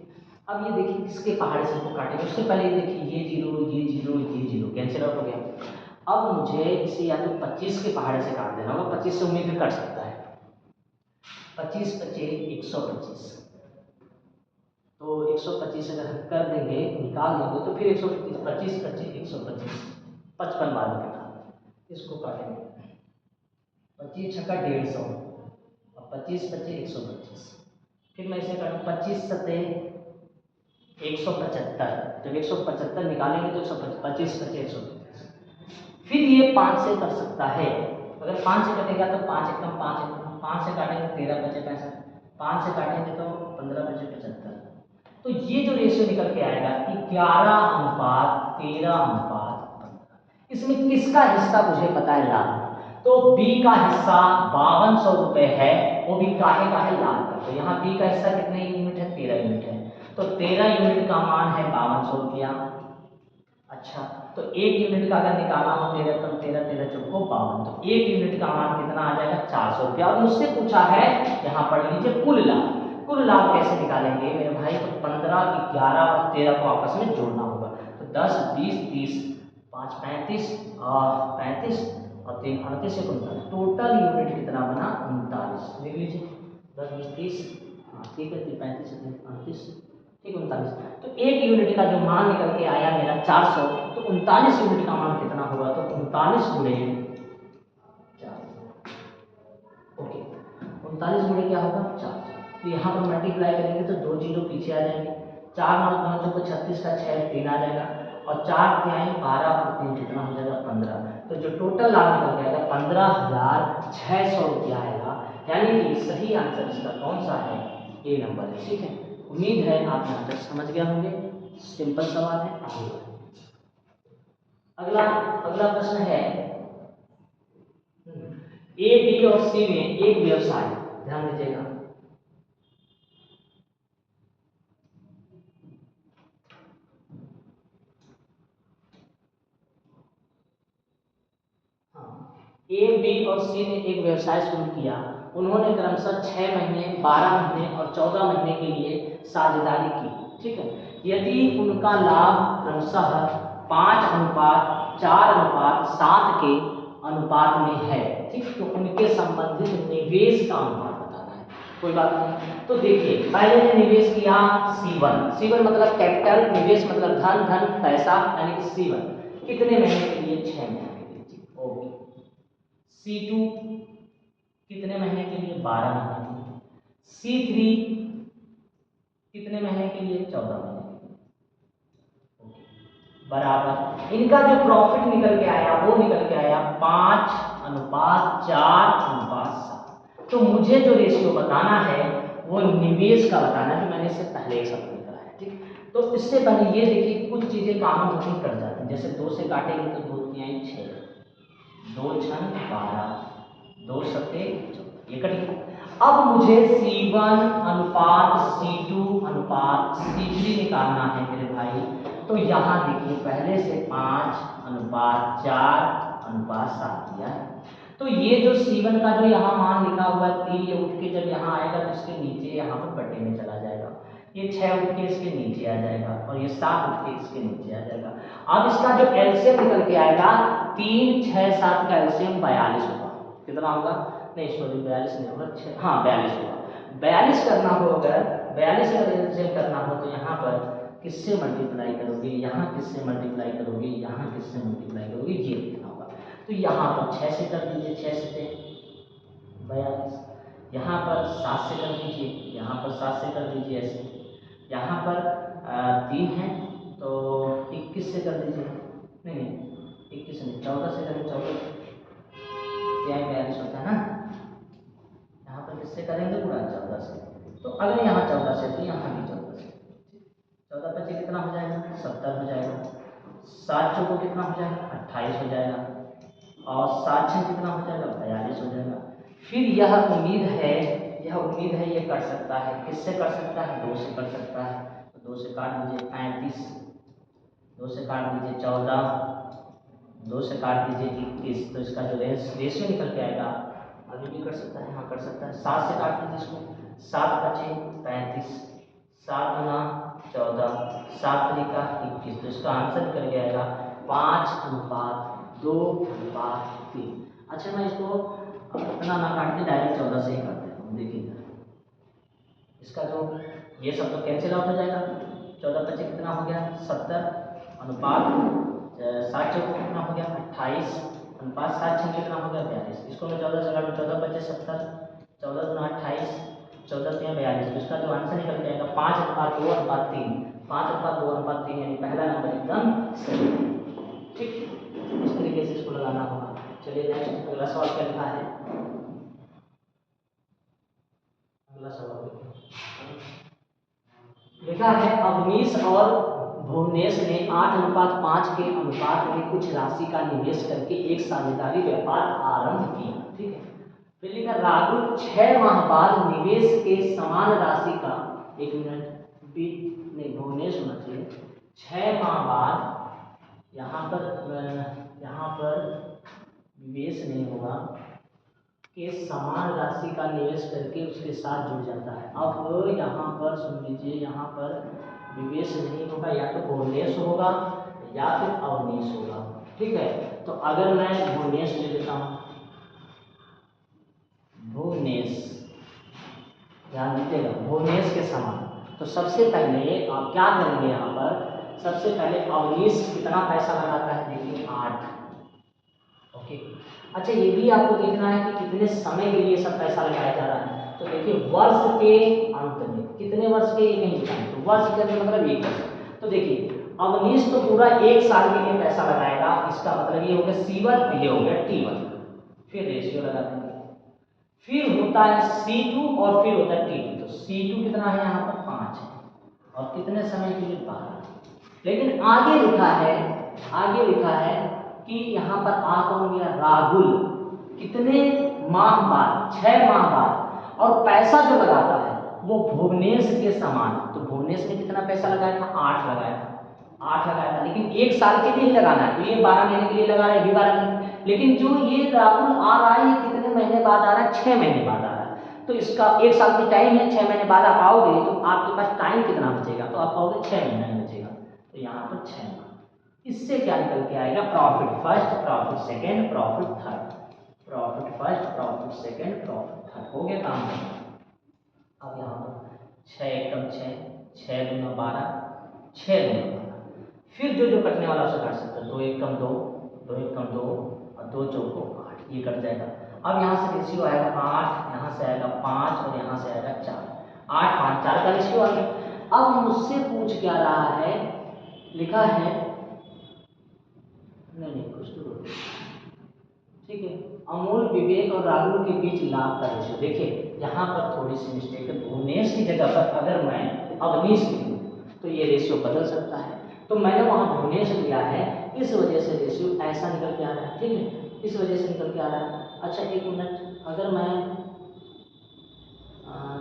Speaker 1: अब ये देखिए किसके पहाड़े से को काटेंगे, उससे पहले ये देखिए ये जीरो ये जीरो ये जीरो कैंसिल आउट हो गया। अब मुझे इसे या तो 25 के पहाड़े से काट देना होगा, 25 से उम्मीद भी कट सकता है, 25 25 125, तो 125 अगर हम कर देंगे निकाल देंगे तो फिर 125 25 25 125 55 बार में कटा, इसको काटेंगे 25 छक्का 150 और 25 25 125, फिर मैं इसे काटूँ 25 सते 175, जब 175 निकालेंगे तो 125 25 125, फिर ये 5 से कर सकता है, अगर 5 से कटेगा तो 5 एकम 5 से काटेंगे 13 बचे 65, 5 से काटेंगे तो 15 बचे 75। तो ये जो रेशियो निकल के आएगा 11 अनुपात 13 अनुपात 15। इसमें किसका हिस्सा मुझे पता है लाभ, तो बी का हिस्सा 5200 रुपये है, वो भी काहे का है लाभ का। तो यहाँ बी का हिस्सा कितने यूनिट है 13 यूनिट है, तो 13 यूनिट का मान है 5200 रुपया। अच्छा, तो 1 यूनिट का अगर निकालना हो 13 तो 13 13 चौको 52, तो 1 यूनिट का मान कितना आ जाएगा 400 रुपया। और मुझसे पूछा है यहाँ पढ़ लीजिए कुल लाभ, कुल लाभ कैसे निकालेंगे मेरे भाई, तो 15 11 और 13 को आपस में जोड़ना होगा, तो 10 20 30 5 35 और 35 और 3 38 एक 39, टोटल यूनिट कितना बना 39। लिख लीजिए 10 20 30, हाँ ठीक है 35 38 ठीक 39। तो एक यूनिट का जो मान निकल के आया मेरा 400, तो 39 यूनिट का मान कितना होगा, तो 39 गुणे 400। ओके 39 गुणे क्या होगा 400। तो यहाँ पर मल्टीप्लाई करेंगे तो 2 जीरो पीछे आ जाएंगे, 4 9 9 चौको 36 का 6 3 आ जाएगा, और 4 तिहाई 12 और 3 कितना हो जाएगा 15। तो जो टोटल लाभ निकल के आएगा 15,600 रुपया आएगा। यानी कि सही आंसर इसका कौन सा है, ए नंबर है। ठीक है, उम्मीद है आप यहाँ तक समझ गए होंगे। सिंपल सवाल है। अगला अगला प्रश्न है ए बी और सी में एक व्यवसाय, ध्यान दीजिएगा। ए बी और सी ने एक व्यवसाय शुरू किया। उन्होंने क्रमशः 6 महीने 12 महीने और 14 महीने के लिए साझेदारी की। ठीक है, यदि उनका लाभ क्रमशः 5:4:7 के अनुपात में है, ठीक, तो उनके संबंधित निवेश का अनुपात बताना है। कोई बात नहीं। तो देखिए पहले ने निवेश किया C1 मतलब कैपिटल, निवेश मतलब धन, धन पैसा, यानी कि C1 कितने महीने के लिए 6 महीने के लिए। ओके, C2 कितने महीने के लिए 12 महीने के लिए, C3 कितने महीने के लिए 14 महीने के लिए। बराबर इनका जो प्रॉफिट निकल के आया वो निकल के आया 5:4:7। तो मुझे जो रेशियो बताना है वो निवेश का बताना है, जो मैंने इससे पहले एक शब्द लिखा है। ठीक, तो इससे पहले ये देखिए कुछ चीजें कॉमन होती कर जाती हैं। जैसे 2 से काटेंगे तो 2 तिहाई 6, 2 छन 12, 2 सत्ते 14, ये कट गया। अब मुझे C1 अनुपात C2 अनुपात C3 निकालना है मेरे भाई। तो यहाँ देखिए पहले से 5:4:7 दिया है। तो ये जो C1 का जो यहाँ मान लिखा हुआ है 3, ये उठ के जब यहाँ आएगा तो इसके नीचे यहाँ पर बटे में चला जाएगा। ये 6 उठ के इसके नीचे आ जाएगा और ये 7 उठ के इसके नीचे आ जाएगा। अब इसका जो एलसीएम निकल के आएगा 3 6 7 का एलसीएम 42 होगा। कितना होगा, नहीं सॉरी 42 नहीं होगा, हाँ 42 होगा। 42 करना हो, अगर 42 अगर एलसीएम करना हो तो यहाँ पर किससे मल्टीप्लाई करोगे, यहाँ किससे मल्टीप्लाई करोगे, यहाँ किससे मल्टीप्लाई करोगे, ये लिखना होगा। तो यहाँ पर 6 से कर दीजिए, 6 से 42, यहाँ पर 7 से कर दीजिए, यहाँ पर 7 से कर दीजिए ऐसे, यहाँ पर 3 है तो 21 से कर दीजिए, नहीं 21 नहीं 14 से करें, 14 क्या 42 होता है ना। यहाँ पर किससे करेंगे पूरा 14 से, तो अगर यहाँ 14 से तो यहाँ भी 14 से, 14 25 कितना हो जाएगा 70 हो जाएगा, 7 चौको कितना हो जाएगा 28 हो जाएगा, और 7 6 कितना हो जाएगा 42 हो जाएगा। फिर यह उम्मीद है ये कर सकता है, किससे कर सकता है 2 से कर सकता है। तो 2 से काट दीजिए 35, 2 से काट दीजिए 14, 2 से काट दीजिए 21, तो इसका जो रेशियो निकल के आएगा, अभी भी कर सकता है, हाँ कर सकता है। 7 से काट दीजिए इसको, 7 बचे 35, 7 गुना 14, 7 तरीका 21, तो इसका आंसर निकल के आएगा 5:2:3। अच्छा मैं इसको इतना ना काट के डायरेक्ट 14 से ही कर देता हूँ। देखिए इसका जो ये सब तो कैंसिल आउट हो जाएगा, 14 25 कितना हो गया 70 अनुपात 7 चौको कितना हो गया 28 अनुपात 7 6 कितना हो गया 42। इसको मैं 14 से काटूँ, 14 बचे 70, 14 गुना 28, 14 3 42, तो इसका जो आंसर निकल के आएगा 5:2:3, 5:2:3, यानी पहला नंबर एकदम सही। ठीक, इस तरीके से इसको लगाना होगा। चलिए नेक्स्ट अगला सवाल क्या लिखा है, अगला सवाल लिखा है अवनीश और भुवनेश ने 8:5 के अनुपात में कुछ राशि का निवेश करके एक साझेदारी व्यापार आरंभ किया। ठीक है, फिर लिखा राहुल 6 माह बाद निवेश के समान राशि का, एक मिनट बी नहीं भुवनेश होना चाहिए, 6 माह बाद यहाँ पर निवेश नहीं होगा, के समान राशि का निवेश करके उसके साथ जुड़ जाता है। अब यहाँ पर सुन लीजिए, यहाँ पर निवेश नहीं होगा, या तो भुवनेश होगा या फिर अवनीश होगा। ठीक है। तो अगर मैं भुवनेश ले लेता हूँ, भुवनेश, ध्यान दीजिएगा, भुवनेश के समान, तो सबसे पहले आप क्या करेंगे यहाँ पर, सबसे पहले अवनीश कितना पैसा लगाता है, देखिए 8। ओके, अच्छा ये भी आपको देखना है कि कितने समय के लिए सब पैसा लगाया जा रहा है। तो देखिए वर्ष के अंत में, कितने वर्ष के, ये नहीं लिखा है, तो वर्ष के अंत मतलब 1 वर्ष। तो देखिए अवनीश तो पूरा 1 साल के लिए पैसा लगाएगा, इसका मतलब ये हो गया C1, ये हो गया T1। फिर रेशियो लगा देंगे, फिर होता है C2 और फिर होता है T2। तो C2 कितना है यहाँ पर 5 है, और कितने समय के लिए 12। लेकिन आगे लिखा है कि यहाँ पर आ कौन गया, राहुल, कितने माह बाद, 6 माह बाद, और पैसा जो लगाता है वो भुवनेश के समान। तो भुवनेश ने कितना पैसा लगाया था, 8 लगाया था, लेकिन 1 साल के लिए ही लगाना है, तो ये 12 महीने के लिए लगा रहे हैं, 12 महीने। लेकिन जो ये राहुल आ रहा है, ये कितने महीने बाद आ रहा है, 6 महीने बाद आ रहा है। तो इसका 1 साल की टाइम है, 6 महीने बाद आप आओगे तो आपके पास टाइम कितना बचेगा, तो आप पाओगे 6 महीना ही बचेगा। तो यहाँ पर 6 माह, इससे क्या निकल के आएगा, profit first, profit second, profit third, profit first, profit second, profit third, हो गया काम। अब यहाँ पर 6 एकम 6, 6 दूना 12, 6 दूना 12, फिर जो जो कटने वाला उसे काट सकते हो, 2 एकम 2, 2 एकम 2, और 2 चौको 8, ये कट जाएगा। अब यहाँ से रेशियो आएगा 8, यहाँ से आएगा 5, और यहाँ से आएगा 4, 8 5 4 का रेशियो आ गया। अब मुझसे पूछ क्या रहा है, लिखा है, नहीं कुछ तो ठीक है, अमूल, विवेक और राहुल के बीच लाभ का रेशियो। देखिए यहाँ पर थोड़ी सी मिस्टेक है, भुवनेश की जगह पर अगर मैं अवनीश लिखूं तो ये रेशियो बदल सकता है, तो मैंने वहाँ भुवनेश लिया है, इस वजह से रेशियो ऐसा निकल के आ रहा है, ठीक है, इस वजह से निकल के आ रहा है। अच्छा 1 मिनट, अगर मैं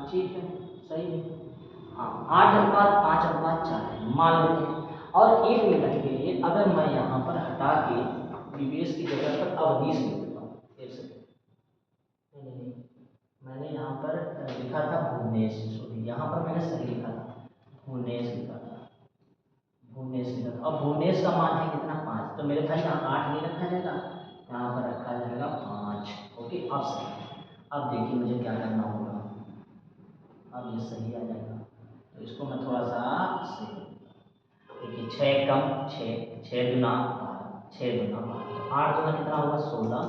Speaker 1: ठीक है, सही है, हाँ 8:5:4 है, मान लेते हैं। और 1 मिनट के लिए अगर मैं यहाँ पर हटा के विवेश की जगह पर अवनीश लिख देता हूँ, एक सेकंड, नहीं, मैंने यहाँ पर लिखा था भुवनेश, सॉरी यहाँ पर मैंने सही लिखा था, भुवनेश लिखा था, भुवनेश लिखा था। अब भुवनेश का मान है कितना, 5, तो मेरे भाई यहाँ 8 नहीं रखा जाएगा, यहाँ पर रखा जाएगा 5। ओके, अब सही। अब देखिए मुझे क्या करना होगा, अब ये सही आ जाएगा, तो इसको मैं थोड़ा सा सही, देखिए 6 कम 6, 6 दूना 12, 6 दूना 12, तो 8 दूना कितना होगा 16,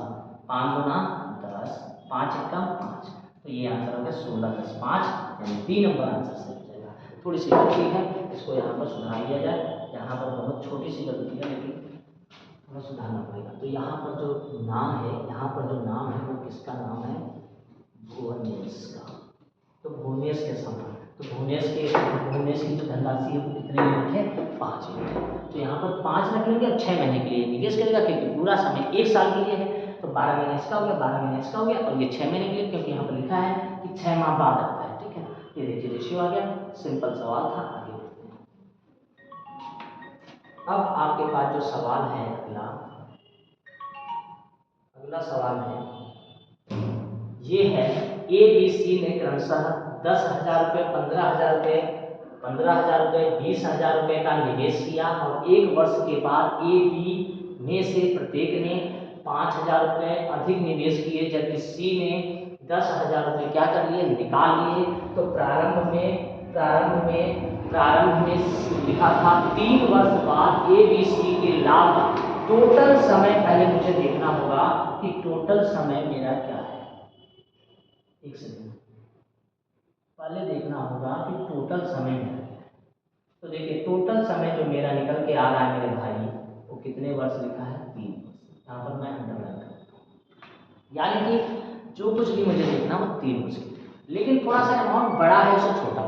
Speaker 1: 5 दूना 10, 5 कम 5, तो ये आंसर हो गया 16 + 5, यानी बी नंबर आंसर सही हो जाएगा। थोड़ी सी गलती है, इसको यहाँ पर सुधार लिया जाए, यहाँ पर बहुत छोटी सी गलती है लेकिन हमें सुधारना पड़ेगा। तो यहाँ पर जो नाम है, यहाँ पर जो नाम है वो किसका नाम है, भुवनेश का, तो भुवनेश के समान। तो भुवनेश की जो धनराशि है वो कितने यूनिट है, 5 यूनिट है। तो यहाँ पर 5 रख लेंगे, और 6 महीने के लिए निवेश करेगा, क्योंकि पूरा समय 1 साल के लिए है, तो 12 महीने इसका हो गया, 12 महीने इसका हो गया, और ये 6 महीने के लिए, क्योंकि यहाँ पर लिखा है कि 6 माह बाद आता है, ठीक है। ये देखिए रेशियो आ गया, सिंपल सवाल था, आगे बढ़ते हैं। अब आपके पास जो सवाल है, अगला सवाल है, ये है ABC ने क्रमशः 10,000 रुपये, 15,000 रुपये, 15,000 रुपये, 20,000 रुपये का निवेश किया, और 1 वर्ष के बाद AB में से प्रत्येक ने 5,000 रुपये अधिक निवेश किए, जबकि C ने 10,000 रुपये क्या कर लिए, निकाल लिए। तो प्रारंभ में लिखा था 3 वर्ष बाद ABC के लाभ, टोटल समय पहले मुझे देखना होगा कि टोटल समय मेरा क्या है, एक सेकंड, पहले देखना होगा कि टोटल समय मेरा क्या है। तो देखिए टोटल समय जो मेरा निकल के आ रहा है मेरे भाई, वो कितने वर्ष लिखा है, 3 वर्ष, यहाँ पर मैं अंडरलाइन करता हूँ, यानी कि जो कुछ भी मुझे देखना वो 3 वर्ष की, लेकिन थोड़ा सा अमाउंट बड़ा है उसे छोटा है,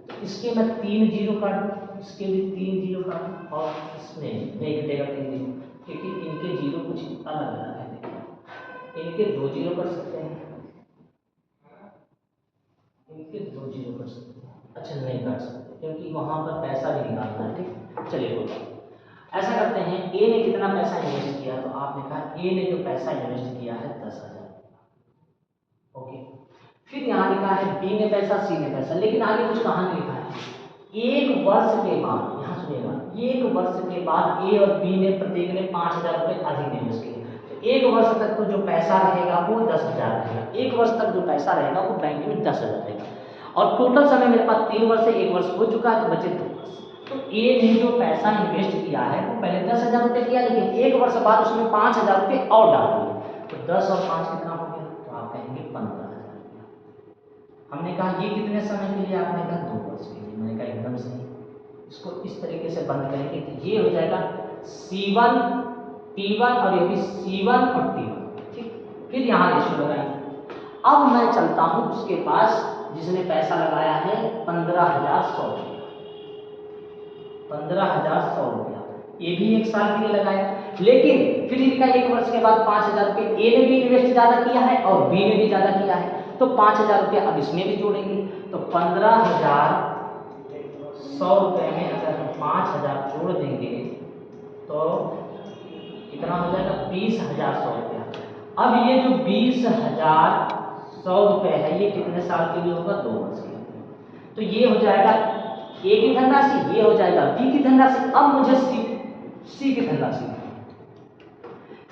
Speaker 1: तो इसके मैं 3 जीरो काटूँ, इसके भी 3 जीरो काटूँ, और इसमें नहीं घटेगा 3 जीरो, क्योंकि इनके जीरो कुछ अलग अलग है, इनके 2 जीरो कर सकते हैं, इनके 2 जीरो कर सकते हैं, अच्छा नहीं कर सकते क्योंकि वहाँ पर पैसा भी निकालना है, ठीक, चलिए कोई बात। ऐसा करते हैं, ए ने कितना पैसा इन्वेस्ट किया, तो आपने कहा ए ने जो पैसा इन्वेस्ट किया है 10,000, ओके। फिर यहाँ लिखा है बी ने पैसा, सी ने पैसा, लेकिन आगे कुछ कहा नहीं लिखा है। 1 वर्ष के बाद यहाँ सुनिएगा, 1 वर्ष के बाद ए और बी ने प्रत्येक ने 5,000 रुपये अधिक निवेश किए, तो 1 वर्ष तक तो जो पैसा रहेगा वो 10,000 रहेगा। 1 वर्ष तक जो पैसा रहेगा वो बैंक में 10,000 रहेगा। और टोटल समय मेरे पास 3 वर्ष है, 1 वर्ष हो चुका है तो बचे 2 वर्ष। तो ए ने जो पैसा इन्वेस्ट किया है वो पहले 10,000 रुपये किया, लेकिन 1 वर्ष बाद उसने 5,000 रुपये और डाल दिए, तो 10 और 5 कितना हो गया, तो आप कहेंगे 15,000 रुपया। हमने कहा ये कितने समय के लिए, आपने कहा 2 वर्ष के लिए। मैंने कहा एकदम सही। इसको इस तरीके से बंद करेंगे तो ये हो जाएगा C1 T1 और ये भी C1 और T1, ठीक। फिर यहाँ रेशियो लगाएंगे। अब मैं चलता हूँ उसके पास जिसने पैसा लगाया है 15,100 रुपया, 15,100 रुपया, ये भी 1 साल के लिए लगाया, लेकिन फिर इनका 1 वर्ष के बाद 5,000 रुपये ए ने भी इन्वेस्ट ज़्यादा किया है और बी ने भी ज़्यादा किया है, तो 5,000 रुपये अब इसमें भी जोड़ेंगे, तो 15,100 रुपये में अगर हम 5,000 जोड़ देंगे तो कितना हो जाएगा, 20,100 रुपया। अब ये जो 20,100 रुपये है ये कितने साल के लिए होगा, 2 वर्ष के लिए। तो ये हो जाएगा ए की धनराशि, ये हो जाएगा बी की धनराशि। अब मुझे सी की धनराशि,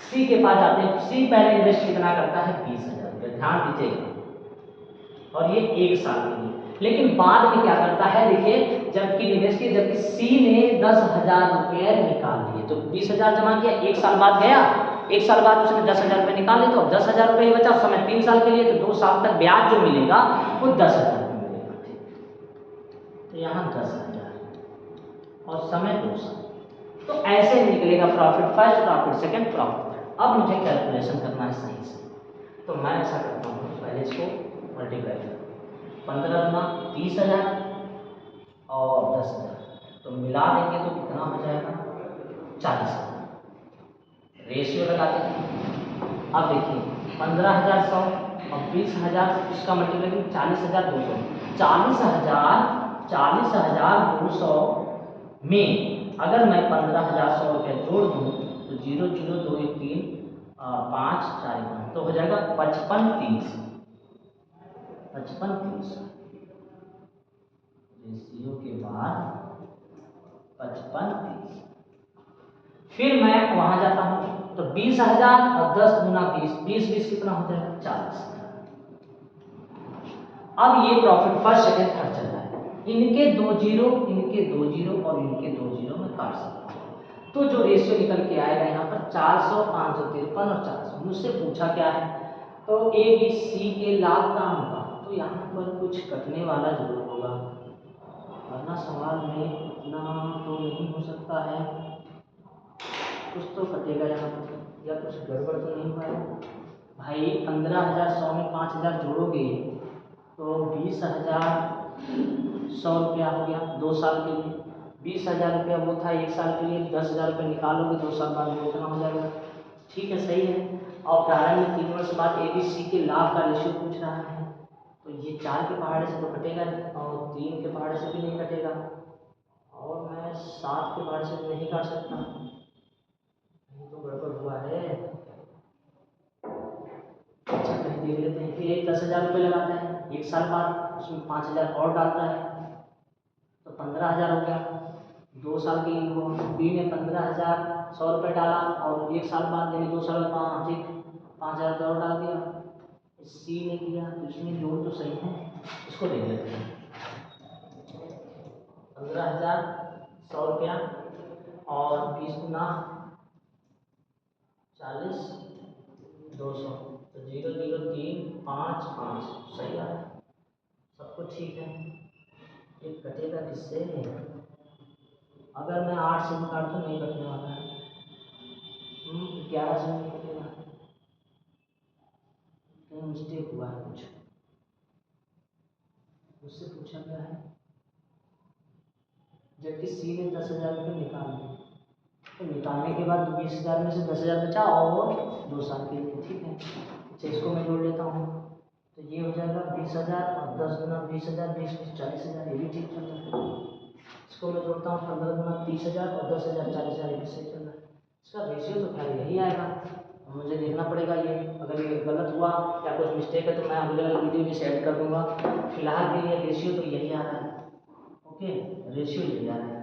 Speaker 1: सी के पास जाते हैं। सी पहले इन्वेस्ट कितना करता है, 20,000 रुपये, ध्यान दीजिएगा, और ये 1 साल के लिए। लेकिन बाद में क्या करता है, देखिए, जबकि निवेश किया, जबकि सी ने 10,000 रुपये निकाल लिए, तो 20,000 जमा किया, 1 साल बाद गया, 1 साल बाद उसने 10,000 रुपये निकाल लिए, तो 10,000 रुपये बचा, समय 3 साल के लिए, तो 2 साल तक ब्याज जो मिलेगा वो 10,000 रुपये मिलेगा, ठीक। तो यहाँ 10,000 और समय 2 साल, तो ऐसे निकलेगा profit first, profit second, profit. अब मुझे कैलकुलेशन करना है सही से, तो मैं ऐसा करता हूँ, पहले इसको मल्टीप्लाई करूँ, 15 गुना 30,000 और 10,000, तो मिला देंगे तो कितना हो जाएगा, 40,000। रेशियो लगाते हैं। अब देखिए 15,100 और 20,000, इसका मल्टीप्लाई 40,200, 40,200 में अगर मैं 15,100 रुपये जोड़ दूँ तो 0 0 2 1 3 5 4 5, तो हो जाएगा 55,30, 55,30 रेशियो के बाद 55,30। फिर मैं वहां जाता हूं तो 20,000 और 10 गुना 20 कितना हो जाएगा, 40,000। अब ये प्रॉफिट फर्स्ट सेकंड थर्ड चल रहा है, इनके 2 जीरो, इनके 2 जीरो और इनके 2 जीरो में काट सकता हूं, तो जो रेशियो निकल के आएगा यहाँ पर 400, 553 और 400। मुझसे पूछा क्या है, तो ए बी सी के लाभ का अनुपात, तो यहाँ पर कुछ कटने वाला जरूर होगा, वरना सवाल में इतना तो नहीं हो सकता है, कुछ तो कटेगा यहाँ पर, या कुछ गड़बड़ तो नहीं हुआ है भाई। 15,100 में 5,000 जोड़ोगे तो 20,100 रुपया हो गया 2 साल के लिए, 20,000 रुपया वो था 1 साल के लिए, 10,000 रुपये निकालोगे 2 साल बाद वो कितना हो जाएगा, ठीक है, सही है। और प्रारंभ में 3 वर्ष बाद ए बी सी के लाभ का रेशियो पूछ रहा है, तो ये 4 के पहाड़े से तो कटेगा और 3 के पहाड़े से भी नहीं कटेगा, और मैं 7 के पहाड़े से भी नहीं काट सकता, ये तो गड़बड़ हुआ है। अच्छा, कहीं देख लेते हैं। फिर एक 10,000 रुपये लगाता है, 1 साल बाद उसमें 5,000 और डालता है, तो 15,000 हो गया, 2 साल के लिए। वो बी ने 15,100 रुपये डाला और 1 साल बाद यानी 2 साल बाद 5,000 रुपये और डाल दिया। सी ने किया, तो इसमें जोड़ तो सही है, इसको देख लेते हैं। 15,100 रुपया और 20 गुना 40, 200, तो 0 0 3 5 5, सही आ रहा है, सब कुछ ठीक है। ये कटेगा किससे, अगर मैं 8 से काट तो नहीं कटने वाला है, 11 से नहीं कटेगा, कहीं मिस्टेक हुआ है कुछ, मुझसे पूछा गया है। जबकि सी ने 10,000 रुपये निकाल लिए, तो निकालने के बाद 20,000 में से 10,000 बचा और 2 साल के लिए, ठीक है। अच्छा, इसको मैं जोड़ लेता हूँ, तो ये हो जाएगा 20,000 और 10 गुना 20,000, 20 20 40,000, ये भी ठीक चल रहा है। इसको मैं जोड़ता हूँ 15 गुना 30,000 और 10,000 40,000, ये भी सही चल रहा है। इसका रेशियो तो खैर यही आएगा, मुझे देखना पड़ेगा ये, अगर ये गलत हुआ या कुछ मिस्टेक है तो मैं अगले वाले वीडियो में शेयर कर दूंगा। फिलहाल के लिए रेशियो तो यही आ रहा है, ओके, रेशियो यही आ रहा है।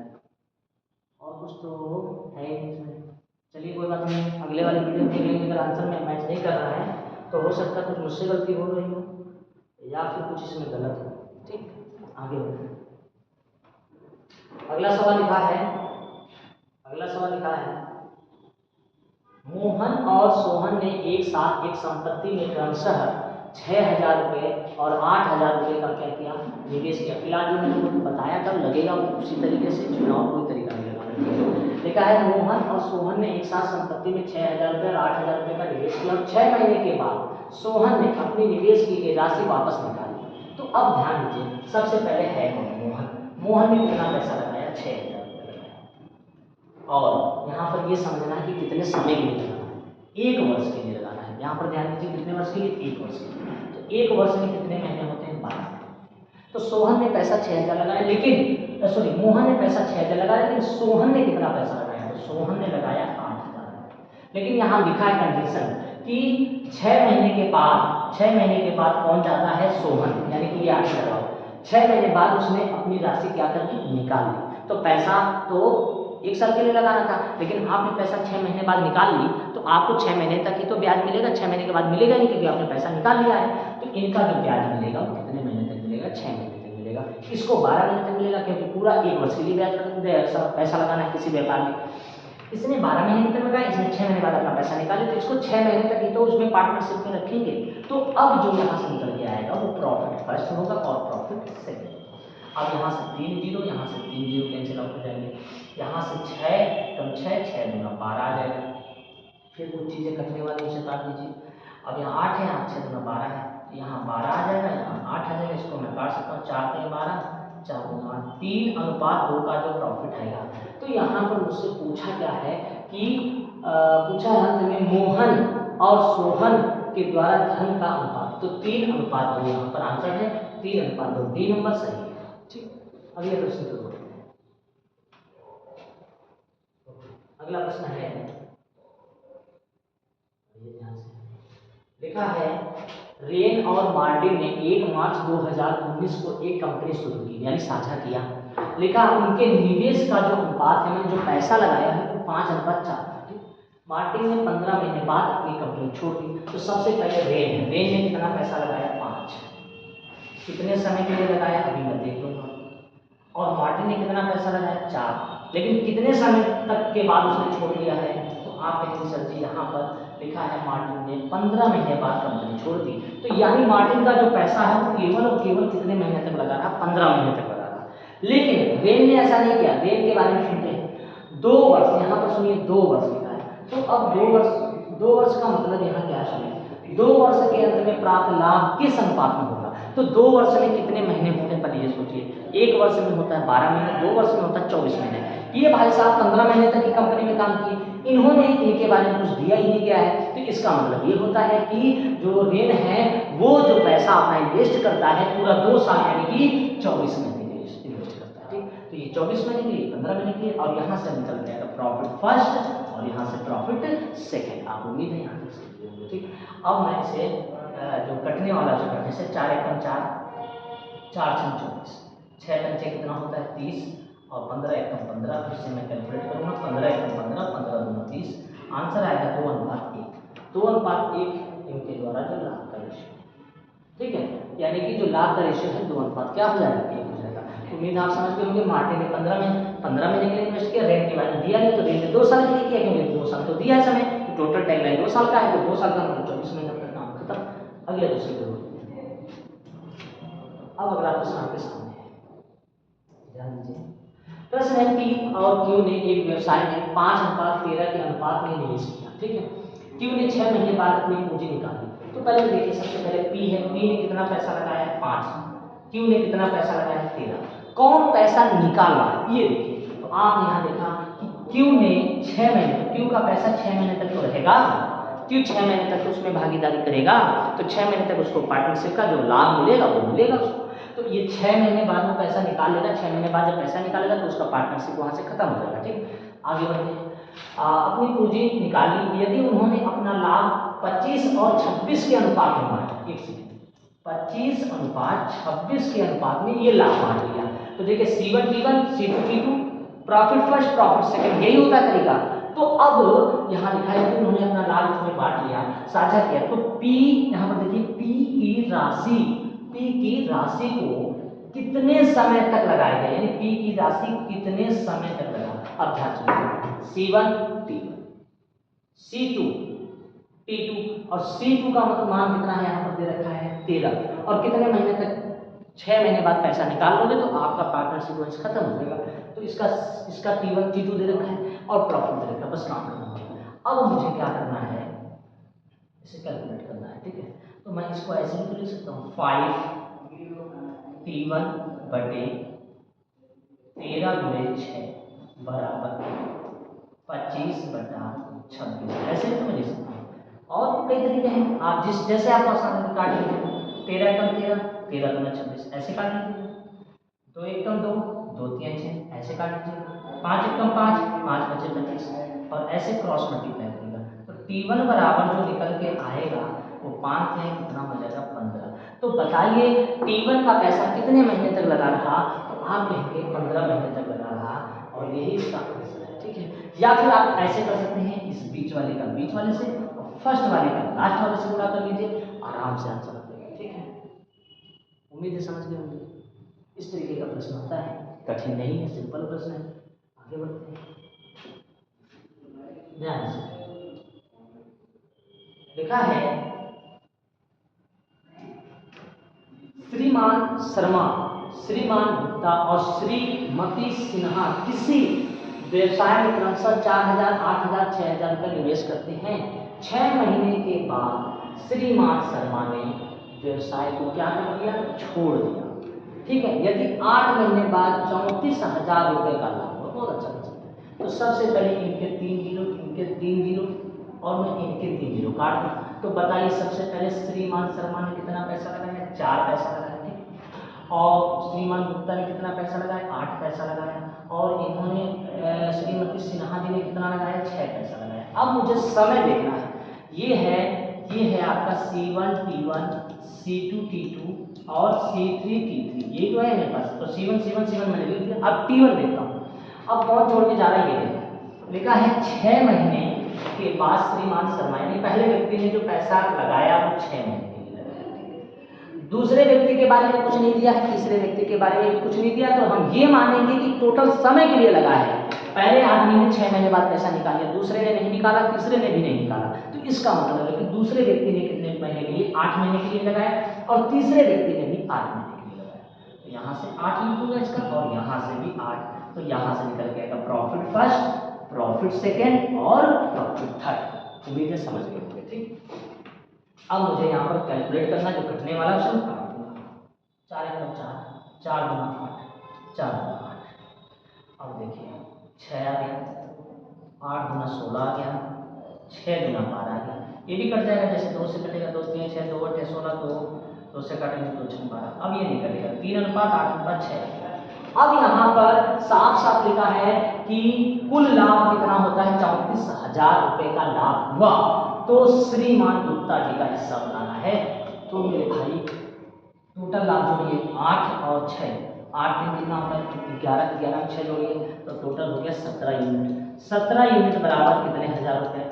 Speaker 1: कुछ तो है ही नहीं इसमें। चलिए कोई बात नहीं, अगले वाले वीडियो देख लेंगे। अगर आंसर में मैच नहीं कर रहा है तो हो सकता है कुछ मुझसे गलती हो रही हो या फिर कुछ इसमें गलत हो। ठीक, आगे बढ़ते हैं। अगला सवाल लिखा है, मोहन और सोहन ने एक साथ एक संपत्ति में क्रमशः 6,000 रुपये और 8,000 रुपये का क्या किया, निवेश किया। फिलहाल जो मैंने आपको बताया तब लगेगा वो उसी तरीके से, चुनाव कोई तरीका नहीं लगाना। लिखा है मोहन और सोहन ने एक साथ संपत्ति में 6,000 रुपये और 8,000 रुपये का निवेश किया और 6 महीने के बाद सोहन ने अपनी निवेश की गई राशि वापस निकाली। तो अब ध्यान दीजिए, सबसे पहले है मोहन ने कितना पैसा लगाया, 6,000 रुपये लगाया। और यहाँ पर ये समझना है कि कितने समय के लिए लगाना है, 1 वर्ष के लिए लगाना है। यहाँ पर ध्यान दीजिए, कितने वर्ष के लिए, 1 वर्ष के लिए। तो 1 वर्ष में कितने महीने होते हैं, 12। तो सोहन ने पैसा 6,000 लगाया, लेकिन मोहन ने पैसा 6,000 लगाया, लेकिन सोहन ने कितना पैसा लगाया, तो सोहन ने लगाया 8,000। लेकिन यहाँ लिखा है कंडीशन कि 6 महीने के बाद कौन जाता है, सोहन, यानी कि ये आगे लगाओ। 6 महीने बाद उसने अपनी राशि क्या कर दी, निकाल ली। तो पैसा तो 1 साल के लिए लगाना था, लेकिन आपने पैसा 6 महीने बाद निकाल ली, तो आपको 6 महीने तक ही तो ब्याज मिलेगा, 6 महीने के बाद मिलेगा नहीं, क्योंकि आपने पैसा निकाल लिया है। तो इनका जो ब्याज मिलेगा वो कितने महीने तक मिलेगा, 6 महीने तक मिलेगा। इसको 12 महीने तक मिलेगा, क्योंकि पूरा 1 वर्ष के लिए ब्याज पैसा लगाना है किसी व्यापार में। इसने 12 महीने तक लगाया, इसने 6 महीने बाद अपना पैसा निकाले, तो इसको 6 महीने तक ही तो उसमें पार्टनरशिप में रखेंगे। तो अब जो यहाँ से निकल के आएगा वो प्रॉफिट फर्स्ट होगा और प्रॉफिट सेकंड। अब यहाँ से 3 जीरो, यहाँ से 3 जीरो कैंसिल आउट हो जाएंगे। यहाँ से 6 कम 6 दूना 12 आ जाएगा। फिर कुछ चीज़ें कटने वाली उसे काट दीजिए। अब यहाँ 8 है, यहाँ 6 दूना 12 है, यहाँ 12 आ जाएगा, यहाँ 8 आ जाएगा। इसको मैं काट सकता हूँ, 4 के 12, 4 दूना 3:2 का जो प्रॉफिट आएगा। तो यहाँ पर मुझसे पूछा क्या है कि पूछा है अंत में मोहन और सोहन के द्वारा धन का अनुपात। तो 3:2 यहाँ पर आंसर है, 3:2, डी नंबर सही है। ठीक, अगले प्रश्न की ओर। अगला प्रश्न है, लिखा है रेन और मार्टिन ने 1 मार्च 2019 को एक कंपनी शुरू की, यानी साझा किया। लिखा उनके निवेश का जो अनुपात है, मैंने जो पैसा लगाया है वो 5:4। मार्टिन ने 15 महीने बाद अपनी कंपनी छोड़ दी। तो सबसे पहले रेन ने कितना पैसा लगाया, 5। कितने समय के लिए लगाया, अभी मैं देख लूंगा। और मार्टिन ने कितना पैसा लगाया, 4। लेकिन कितने समय तक के बाद उसने छोड़ दिया है, तो आप कहेंगे सर जी यहाँ पर लिखा है मार्टिन ने 15 महीने बाद कंपनी छोड़ दी। तो यानी मार्टिन का जो पैसा है वो केवल और केवल कितने महीने तक लगा रहा, 15 महीने तक लगा रहा। लेकिन रेन ने ऐसा नहीं किया। रेन के बारे में सुनते हैं, 2 वर्ष, यहाँ पर सुनिए 2 वर्ष लिखा है। तो अब 2 वर्ष का मतलब यहाँ क्या सुनिए, 2 वर्ष के अंत में प्राप्त लाभ किस अनुपात में होगा। तो 2 वर्ष में कितने महीने होते हैं, पहले ये सोचिए। 1 वर्ष में होता है 12 महीने, 2 वर्ष में होता है 24 महीने। ये भाई साहब 15 महीने तक की कंपनी में काम किए, इन्होंने इनके बारे में कुछ दिया ही नहीं गया है। तो इसका मतलब ये होता है कि जो रेन है वो जो पैसा अपना इन्वेस्ट करता है पूरा 2 साल यानी कि 24 महीने के लिए इन्वेस्ट करता है। ठीक, तो ये 24 महीने के लिए, 15 महीने के लिए, और यहाँ से निकल जाएगा प्रॉफिट फर्स्ट और यहाँ से प्रॉफिट सेकेंड। आप उम्मीद है यहाँ तक समझ लेंगे। ठीक, अब मैं इसे जो कटने वाला जो करने से 4 एकम 4, 4 छम 24, 6 पंचे कितना होता है 30, और 15 एकम 15, फिर से मैं कैलकुलेट करूँगा, 15 एकम 15, 15 दूना 30, आंसर आएगा 2:1। 2:1 इनके द्वारा जो लाभ का रेशियो, ठीक है, यानी कि जो लाभ का रेशियो है 2 क्या हो जाएगा, 1 हो जाएगा। उम्मीद आप समझ गए होंगे। मार्टिन ने 15 महीने के लिए इन्वेस्ट किया, रेंट के बारे में दिया नहीं, तो रेंट ने 2 साल के लिए किया, क्योंकि 2 साल तो दिया समय, तो टोटल टाइमलाइन 2 साल का है, तो 2 साल का मतलब 24 महीने का काम खत्म। अगले प्रश्न की ओर। अब अगला प्रश्न आपके सामने है, ध्यान दीजिए। प्रश्न है पी और क्यू ने एक व्यवसाय में 5:13 के अनुपात में निवेश किया। ठीक है, क्यू ने 6 महीने बाद अपनी पूंजी निकाली। तो पहले देखिए, सबसे पहले पी है, पी ने कितना पैसा लगाया है 5, क्यू ने कितना पैसा लगाया है 13। कौन पैसा निकाल रहा है ये देखिए। तो आप यहाँ देखा कि क्यू ने 6 महीने, क्यू का पैसा 6 महीने तक तो रहेगा, क्यू 6 महीने तक उसमें भागीदारी करेगा, तो 6 महीने तक उसको पार्टनरशिप का जो लाभ मिलेगा वो मिलेगा उसको। तो ये 6 महीने बाद वो पैसा निकाल लेगा, 6 महीने बाद जब पैसा निकालेगा तो उसका पार्टनरशिप वहाँ से खत्म हो जाएगा। ठीक, आगे बढ़ते हैं। अपनी पूंजी निकाली, यदि उन्होंने अपना लाभ 25 और 26 के अनुपात में बांटा, 25:26 के अनुपात में ये लाभ बांट लिया, तो देखिए C1 T1, C2 T2, profit first profit second, यही होता है तरीका। तो अब यहाँ लिखा है कि उन्होंने अपना लाभ इसमें बांट लिया, साझा किया। तो P यहाँ पर देखिए P की राशि को कितने समय तक लगाया गया, यानी P की राशि कितने समय तक लगा। अब ध्यान सुनिए, C1 T1, C2 T2 और C2 का मतलब मान कितना है यहाँ पर दे रखा है 13, और कितने महीने तक, 6 महीने बाद पैसा निकाल लोगे तो आपका पार्टनरशिप वंश खत्म हो जाएगा। तो इसका T1 T2 दे रखा है और प्रॉफिट दे रखा है, बस काम खत्म हो गया। अब मुझे क्या करना है, इसे कैलकुलेट करना है, ठीक है। तो मैं इसको ऐसे भी लिख सकता हूँ 5 T1 बटे 13 गुणे 6 बराबर 25 बटा 26, ऐसे भी तो मैं लिख सकता हूँ। और कई तरीके हैं, आप जैसे आप आसान में काट लीजिए, 13 एकम 13, 13 दूना 26, ऐसे काट लीजिए, 2 एकम 2, 2 3 6, ऐसे काट लीजिए, 5 एकम 5, 5 बचे 25, और ऐसे क्रॉस मल्टीप्लाई करेगा। तो T1 बराबर जो निकल के आएगा वो 5 है, कितना हो जाएगा 15। तो बताइए T1 का पैसा कितने महीने तक लगा रहा, तो आप कहेंगे 15 महीने तक लगा रहा, और यही इसका आंसर है, ठीक है। या फिर आप ऐसे कर सकते हैं, इस बीच वाले का बीच वाले से और फर्स्ट वाले का लास्ट वाले से गुणा कर लीजिए, आराम से आंसर आ जाएगा, ठीक है। उम्मीद है समझ गए होंगे। इस तरीके का प्रश्न होता है, कठिन नहीं है, सिंपल प्रश्न है। आगे बढ़ते हैं, ध्यान से लिखा है, श्रीमान शर्मा, श्रीमान गुप्ता और श्रीमती सिन्हा किसी व्यवसाय में क्रमशः 4,000, 8,000, 6,000 रुपये निवेश करते हैं। 6 महीने के बाद श्रीमान शर्मा ने व्यवसाय को क्या कर दिया, छोड़ दिया, ठीक है। यदि 8 महीने बाद 34,000 रुपये का लाभ हो, बहुत अच्छा बचत है। तो सबसे पहले इनके 3 जीरो, इनके 3 जीरो और मैं इनके 3 जीरो काट दूँ। तो बताइए सबसे पहले श्रीमान शर्मा ने कितना पैसा लगाया, 4 पैसा लगाया, ठीक। और श्रीमान गुप्ता ने कितना पैसा लगाया, 8 पैसा लगाया, और इन्होंने श्रीमती सिन्हा जी ने कितना लगाया, 6 पैसा लगाया। अब मुझे समय देखना है, ये है आपका C1 T1, C2 T2 और C3 T3, ये तो है मेरे पास। तो C1 मैंने लिख दिया। अब T1 देखता हूँ, अब कौन छोड़ के जा रहा है, ये देखा, लिखा है 6 महीने के बाद श्रीमान शर्मा ने, पहले व्यक्ति ने जो पैसा लगाया वो 6 महीने के लिए लगाया, दूसरे व्यक्ति के बारे में कुछ नहीं दिया है, तीसरे व्यक्ति के बारे में भी कुछ नहीं दिया, तो हम ये मानेंगे कि टोटल समय के लिए लगा है। पहले आदमी ने 6 महीने बाद पैसा निकाल लिया, दूसरे ने नहीं निकाला, तीसरे ने भी नहीं निकाला, तो इसका मतलब है कि दूसरे व्यक्ति ने कितने महीने के लिए, 8 महीने के लिए लगाया, और तीसरे व्यक्ति ने भी 8 महीने के लिए लगाया। तो यहाँ से 8 लिखूंगा इसका, और यहाँ से भी 8, तो यहाँ से निकल के आएगा प्रॉफिट फर्स्ट, प्रॉफिट सेकेंड और प्रॉफिट थर्ड। उम्मीद है समझ गए होंगे, ठीक। अब मुझे यहाँ पर कैलकुलेट करना, जो कटने वाला है उसको काट दूंगा, 4 एकम 4, 4 गुना 8, 4 गुना 8। अब देखिए 6 आ गया, 8 गुना 16 आ गया, 6 गुना 12 आ गया, ये भी कट जाएगा, जैसे 2 से कटेगा, 2 3 6, 2 8 16, 2 से काटेंगे 2 6 12, अब ये नहीं कटेगा, 3 अनुपात 8 अनुपात 6। अब यहाँ पर साफ साफ लिखा है कि कुल लाभ कितना होता है, 34,000 रुपये का लाभ हुआ, तो श्रीमान गुप्ता जी का हिस्सा बनाना है। तो मेरे भाई टोटल लाभ जोड़िए, 8 और 6, 8 दिन कितना होता है 11, 11 में 6 जोड़िए तो टोटल हो गया 17 यूनिट। 17 यूनिट बराबर कितने हजार रुपये,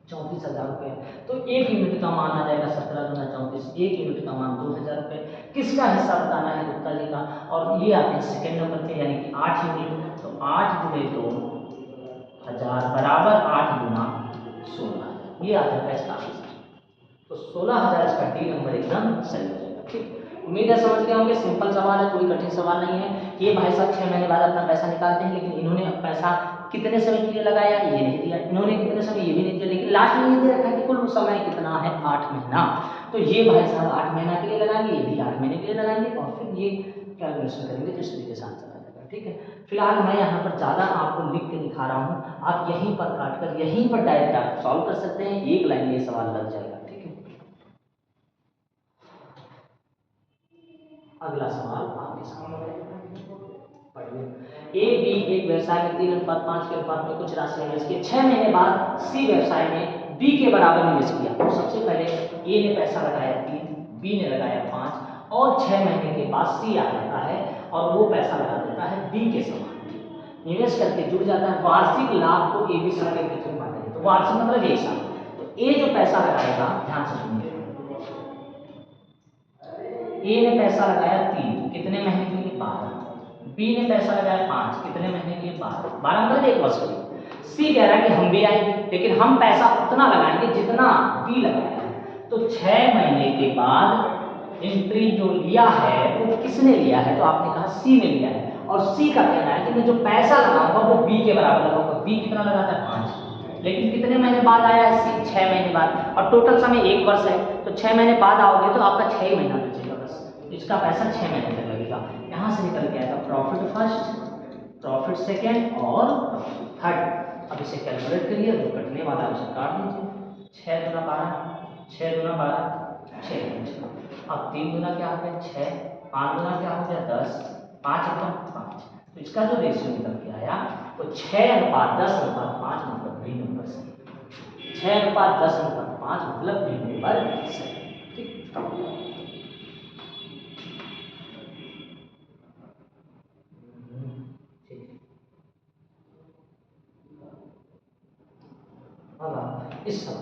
Speaker 1: 34,000 रुपये। तो 1 यूनिट का मान आ जाएगा 17 गुना 34, 1 यूनिट का मान 2,000 रुपये। किसका हिस्सा बताना है, गुप्ता जी का, और ये आते हैं सेकेंड नंबर पे, यानी कि 8 यूनिट। तो 8 गुणे 2,000 बराबर 8 गुना 16, ये आ जाएगा इसका आंसर। तो 16,000 इसका डी नंबर एकदम सही हो जाएगा, ठीक। उम्मीद है समझ गए होंगे, सिंपल सवाल है, कोई कठिन सवाल नहीं है। ये भाई साहब 6 महीने बाद अपना पैसा निकालते हैं, लेकिन इन्होंने पैसा कितने समय के लिए लगाया ये नहीं दिया, इन्होंने कितने समय ये भी नहीं दिया, लेकिन लास्ट में ये दे रखा है कि कुल समय कितना है 8 महीना। तो ये भाई साहब 8 महीना के लिए लगाएंगे, ये भी 8 महीने के लिए लगाएंगे, और फिर ये कैलकुलेशन करेंगे, जिस तरीके से आंसर आ जाएगा, ठीक है। फिलहाल मैं यहाँ पर ज़्यादा आपको लिख के दिखा रहा हूँ, आप यहीं पर काट कर यहीं पर डायरेक्ट आप सॉल्व कर सकते हैं, एक लाइन में ये सवाल लग जाएगा, ठीक है। अगला सवाल आपके सामने पढ़िए। ए बी एक व्यवसाय में 3 अनुपात 5 के अनुपात में कुछ राशि निवेश की, 6 महीने बाद सी व्यवसाय में बी के बराबर निवेश किया। तो सबसे पहले ए ने पैसा लगाया 3, बी ने लगाया 5, और 6 महीने के बाद सी आ जाता है और वो पैसा लगा देता है बी के समान। निवेश करके जुड़ जाता है, वार्षिक लाभ को ABC के कितने में बांटेंगे, तो वार्षिक मतलब 1 साल। तो ए जो पैसा लगाएगा, ध्यान से सुनिए, ए ने पैसा लगाया 3, कितने महीने के लिए 12। बी ने पैसा लगाया 5, कितने महीने के लिए 12 मतलब 1 वर्ष के लिए। सी कह रहा है कि हम भी आएंगे, लेकिन हम पैसा उतना लगाएंगे जितना बी लगाया है। तो 6 महीने के बाद एंट्री जो लिया है वो किसने लिया है, तो आपने कहा सी ने लिया है, और सी का कहना है कि मैं जो पैसा लगाऊंगा वो बी के बराबर लगाऊंगा। बी कितना लगाता है 5, लेकिन कितने महीने बाद आया है सी, 6 महीने बाद, और टोटल समय 1 वर्ष है, तो 6 महीने बाद आओगे तो आपका 6 महीना बचेगा बस, इसका पैसा 6 महीने तक लगेगा। यहाँ से निकल के आएगा प्रॉफिट फर्स्ट, प्रॉफिट सेकेंड और प्रॉफिट थर्ड। अब इसे कैलकुलेट करिए, जो कटने वाला है उसे काट दीजिए। 6 दूना 12, 6 दूना 12, 6। अब 3 दूना क्या हो गया 6, 5 दूना क्या हो गया 10, 5 एकम 5। तो इसका जो रेशियो निकल के आया वो 6:10:5 मतलब बी नंबर सही। 6:10:5 मतलब बी नंबर सही। ठीक, इस सब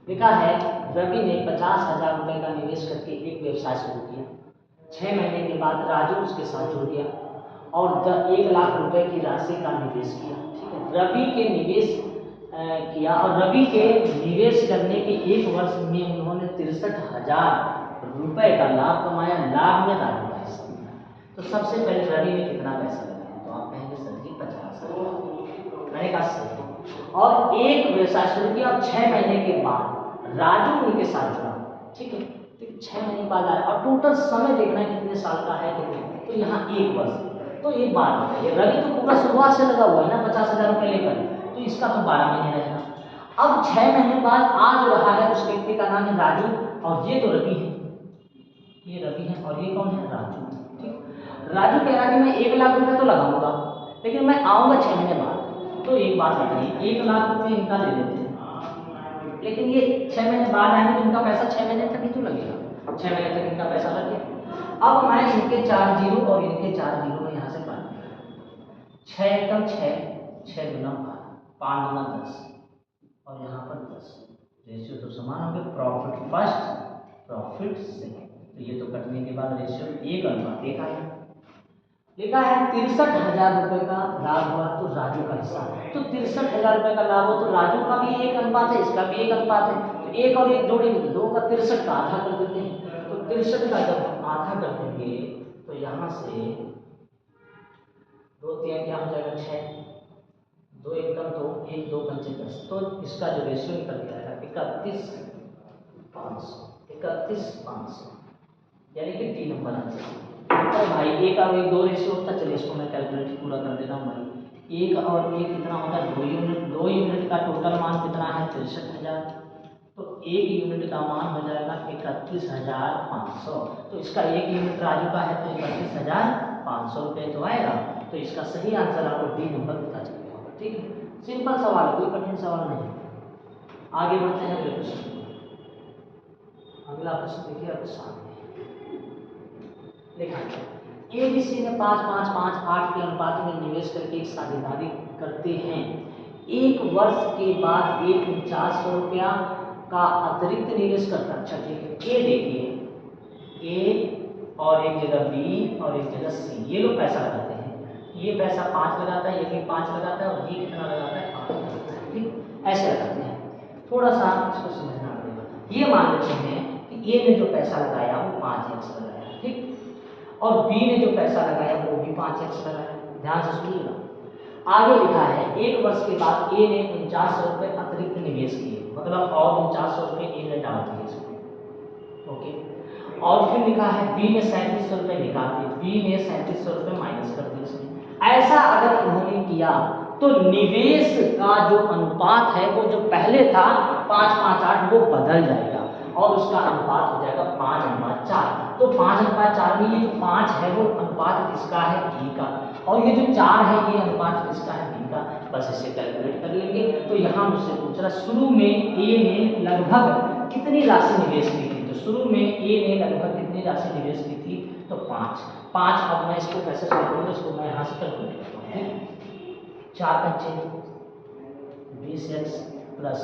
Speaker 1: लिखा है, रवि ने 50,000 रुपए का निवेश करके एक व्यवसाय शुरू किया। 6 महीने के बाद राजू उसके साथ जुड़ गया और 1 लाख रुपए की राशि का निवेश किया। ठीक है, रवि के निवेश किया, और रवि के निवेश करने के 1 वर्ष में उन्होंने 63,000 रुपए का लाभ कमाया। लाभ में राजू का हिस्सा मिला। तो सबसे पहले रवि ने कितना पैसा लगाया, तो आप कहेंगे सर जी 50,000। मैंने कहा सही, और एक व्यवसाय शुरू किया और 6 महीने के बाद राजू उनके साथ जुड़ा। ठीक है, तो 6 महीने बाद आया, और टोटल समय देखना है कितने साल का है, कितने, तो यहाँ 1 वर्ष। तो एक बात बताइए, रवि तो पूरा शुरुआत से लगा हुआ है ना 50,000 रुपये लेकर, तो इसका तो 12 महीने रहेगा। अब 6 महीने बाद आ जो रहा है उस व्यक्ति का नाम है राजू, और ये तो रवि है, ये रवि है, और ये कौन है राजू। ठीक, राजू कह रहा है कि मैं 1 लाख रुपए तो लगाऊंगा, लेकिन मैं आऊंगा 6 महीने बाद। तो एक बात बताइए, 1 लाख रुपये इनका दे देते हैं, लेकिन ये 6 महीने बाद आएंगे तो इनका पैसा 6 महीने तक ही तो लगेगा। 6 महीने तक इनका पैसा लग गया। अब मैं इनके 4 जीरो और इनके 4 जीरो में यहाँ से काट दूंगा। 6 एकम 6, 6 दूना 12, 5 दूना 10, और यहाँ पर 10। रेशियो तो समान होंगे, प्रॉफिट फर्स्ट प्रॉफिट सेकेंड। तो ये तो कटने के बाद रेशियो 1:1 आएगा। लिखा है 63,000 रुपए का लाभ हुआ, तो राजू का हिस्सा। तो 63,000 रुपए का लाभ हो तो राजू का भी 1 अनुपात है, इसका भी 1 अनुपात है, तो 1 और 1 जोड़ेंगे, 2 का 63 का आधा कर देते हैं। तो 63 का जब हम आधा कर देंगे तो यहाँ से 2 3 क्या हो जाएगा 6, 2 एकम 2, 1 2 पंचे 10। तो इसका जो रेशियो निकल के आएगा 31,500, 31,500, यानी कि 3 नंबर आंसर। तो भाई 1 और 1 2 रेशियो होता, चलिए इसको मैं कैलकुलेट पूरा कर देता हूँ भाई। 1 और 1 कितना होता है 2 यूनिट, 2 यूनिट का टोटल मान कितना है 63,000, तो 1 यूनिट का मान हो जाएगा 31,500। तो इसका 1 यूनिट राजू का है, तो 31,500 रुपये तो आएगा। तो इसका सही आंसर आपको डी नंबर पता चलेगा। ठीक है, सिंपल सवाल है, कोई कठिन सवाल नहीं। आगे बढ़ते हैं अगले प्रश्न। अगला प्रश्न देखिए आपके सामने लिखा है, ABC ने 5-5-5-8 के अनुपात में निवेश करके एक साझेदारी करते हैं। 1 वर्ष के बाद 4900 रुपया का अतिरिक्त निवेश करता है। अच्छा ठीक है, ए देखिए, ए और एक जगह बी और एक जगह सी, ये लोग पैसा लगाते हैं। ये पैसा 5 लगाता है, ये भी 5 लगाता है, और ये कितना लगाता है 8 लगाता है। ठीक, ऐसे लगाते हैं। थोड़ा सा इसको समझना पड़ेगा। ये मान लेते हैं कि ए ने जो पैसा लगाया वो 5x लगाया, ठीक, और बी ने जो पैसा लगाया वो भी 5x लगाया। ध्यान से सुनिएगा, आगे लिखा है 1 वर्ष के बाद ए ने 4900 रुपये अतिरिक्त निवेश किए, मतलब और 4900 रुपये ए ने डाल दिए इसमें। ओके, और फिर लिखा है बी ने 3700 रुपये निकाल दिए, बी ने 3700 रुपये माइनस कर दिए इसमें। ऐसा अगर उन्होंने किया तो निवेश का जो अनुपात है वो जो पहले था 5-5-8 वो बदल जाएगा, और उसका अनुपात हो जाएगा 5:4। तो 5:4 में ये जो 5 है वो अनुपात किसका है बी का, और ये जो 4 है ये अनुपात किसका है बी का। बस इसे कैलकुलेट कर लेंगे। तो यहाँ मुझसे पूछ रहा शुरू में ए ने लगभग कितनी राशि निवेश की थी, तो शुरू में ए ने लगभग कितनी राशि निवेश की थी, तो 5। अब मैं इसको कैसे सॉल्व करूँगा, इसको मैं यहाँ से कैलकुलेट करता हूँ। फिर 4 पंचे 20x प्लस,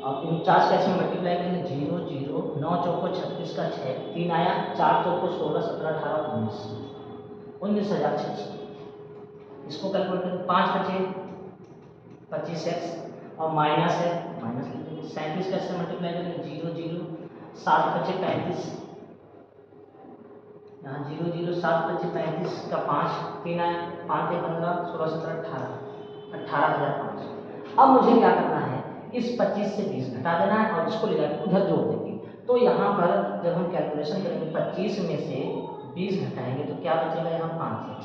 Speaker 1: अब 49 कैसे मल्टीप्लाई करेंगे, 0 0 9 चौको 36 का 6, 3 आया, 4 चौको 16 17 18 19, 19,600। इसको कैलकुलेट करें, 5 बचे 25x और माइनस है, माइनस लिख देंगे। 37 कैसे मल्टीप्लाई करेंगे, 0 0 7 बचे 35, यहाँ 0 0 7 बचे 35 का 5, 3 आया, 5 × 15 16 17 18, 18,500। अब मुझे क्या करना है, इस 25 से 20 घटा देना है और इसको ले जाकर उधर जोड़ देंगे। तो यहाँ पर जब हम कैलकुलेशन करेंगे 25 में से 20 घटाएंगे तो क्या बचेगा, यहाँ 5x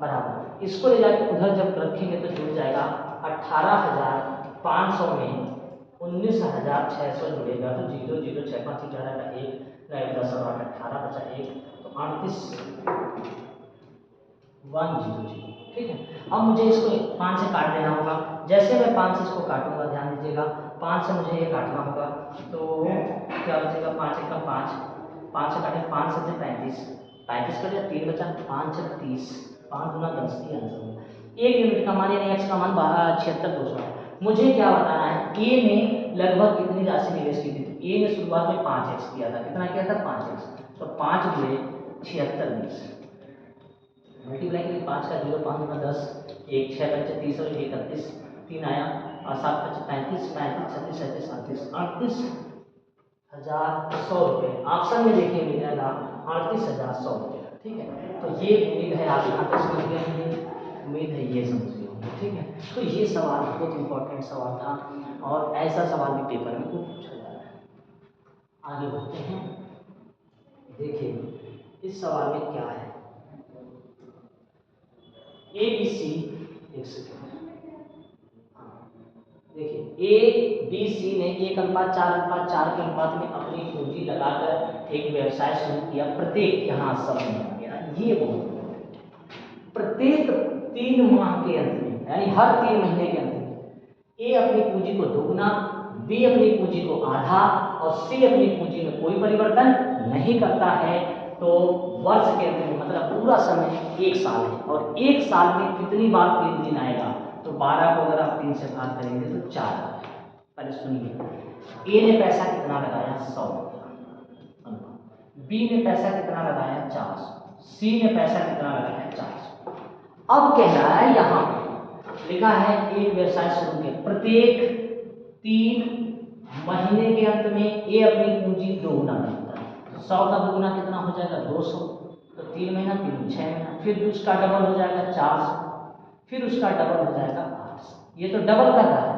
Speaker 1: बराबर, इसको ले जाके उधर जब रखेंगे तो जुड़ जाएगा 18,500 में 19,600 जुड़ेगा। तो 0 0 6 5 11 का 1 10 और 8 18 बचा 1, तो 38,100। ठीक है, अब मुझे इसको 5 से काट देना होगा। जैसे मैं 5 से इसको काटूंगा, ध्यान दीजिएगा, 5 से मुझे ये काटना होगा, तो क्या बचेगा, 5 × 5, 5 से काटें, 5 से 35, 35 कर दिया, 3 बचा, 5 × 30, 5 × 10 की आंसर होगा। 1 यूनिट का मान यानी x का मान 76,200 है। मुझे क्या बताना है, a ने लगभग कितनी राशि निवेश की थी, तो a ने शुरुआत में 5x किया था, कितना किया था, 5x, तो 5 × 76 मल्टीप्लाई करिए, 5 का 0 5 × 10, 1 6 बच्चे 30 और 1 31, 3 आया और 7 बच्चे 35 35 36 37 38,100 रुपये। ऑप्शन में देखिए मिल जाएगा 38,100 रुपये। ठीक है, तो ये उम्मीद है आप यहाँ तक समझ गए होंगे, उम्मीद है ये समझ गए होंगे। ठीक है, तो ये सवाल बहुत इंपॉर्टेंट सवाल था और ऐसा सवाल भी पेपर में खूब पूछा जा रहा है। आगे बढ़ते हैं, देखिए इस सवाल में क्या है, ए बी सी, एक सेकेंड, देखिए ए बी सी ने 1:4:4 के अनुपात में अपनी पूंजी लगाकर एक व्यवसाय शुरू किया। प्रत्येक, यहाँ सब ये बहुत, प्रत्येक 3 माह के अंत में, यानी हर 3 महीने के अंत में ए अपनी पूंजी को दोगुना, बी अपनी पूंजी को आधा और सी अपनी पूंजी में कोई परिवर्तन नहीं करता है, तो वर्ष के अंत में, मतलब पूरा समय 1 साल है, और 1 साल में कितनी बार 3 दिन आएगा, तो 12 को अगर आप 3 से भाग करेंगे तो 4 बार। पहले सुनिए, ए ने पैसा कितना लगाया, 100, बी ने पैसा कितना लगाया, 400, सी ने पैसा कितना लगाया, 400। अब कह रहा है, यहाँ लिखा है एक व्यवसाय शुरू किया, प्रत्येक 3 महीने के अंत में ए अपनी पूंजी दोगुना करता है। 100 का दोगुना कितना हो जाएगा, 200, तो 3 महीना 3 6 महीना, फिर उसका डबल हो जाएगा 400, फिर उसका डबल हो जाएगा 800। ये तो डबल कर रहा है,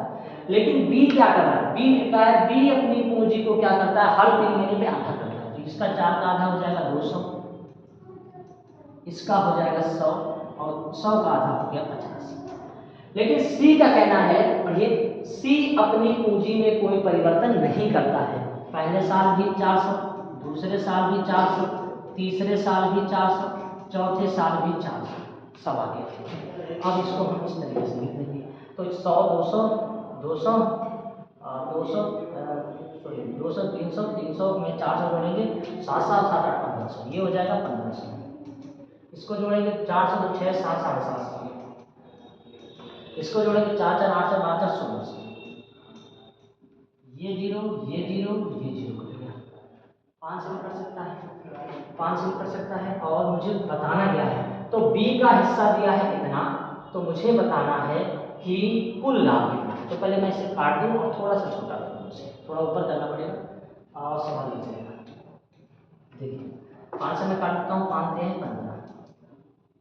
Speaker 1: लेकिन बी क्या कर रहा है, बी लिखा है, बी अपनी पूंजी को क्या करता है, हर 3 महीने पे आधा करता है। तो इसका 4 का आधा हो जाएगा 200, इसका हो जाएगा 100 और 100 का आधा हो गया 85। लेकिन सी का कहना है, पढ़िए, सी अपनी पूंजी में कोई परिवर्तन नहीं करता है। पहले साल भी 400, दूसरे साल भी 400, तीसरे साल भी 400, चौथे साल भी 400, सब आ गया। अब इसको हम इस तरीके से लिख देंगे, तो 100 200 200 200 200 300 300 में 400 जोड़ेंगे, 7 7 7 8 1500, ये हो जाएगा 1500। इसको जोड़ेंगे 400 तो 6 7 750, इसको जोड़ेंगे 4 4 8 4 5 1600, ये जीरो ये जीरो ये जीरो कट गया, 5 से भी कर सकता है, 5 से भी कर सकता है। और मुझे बताना क्या है, तो बी का हिस्सा दिया है इतना, तो मुझे बताना है कि कुल लाभ कितना है। तो पहले मैं इसे काट दूं और थोड़ा सा छोटा कर दूं, इसे थोड़ा ऊपर करना पड़ेगा और सवाल लिख लेना। देखिए 5 से मैं काट देता हूँ, 5 हैं 15,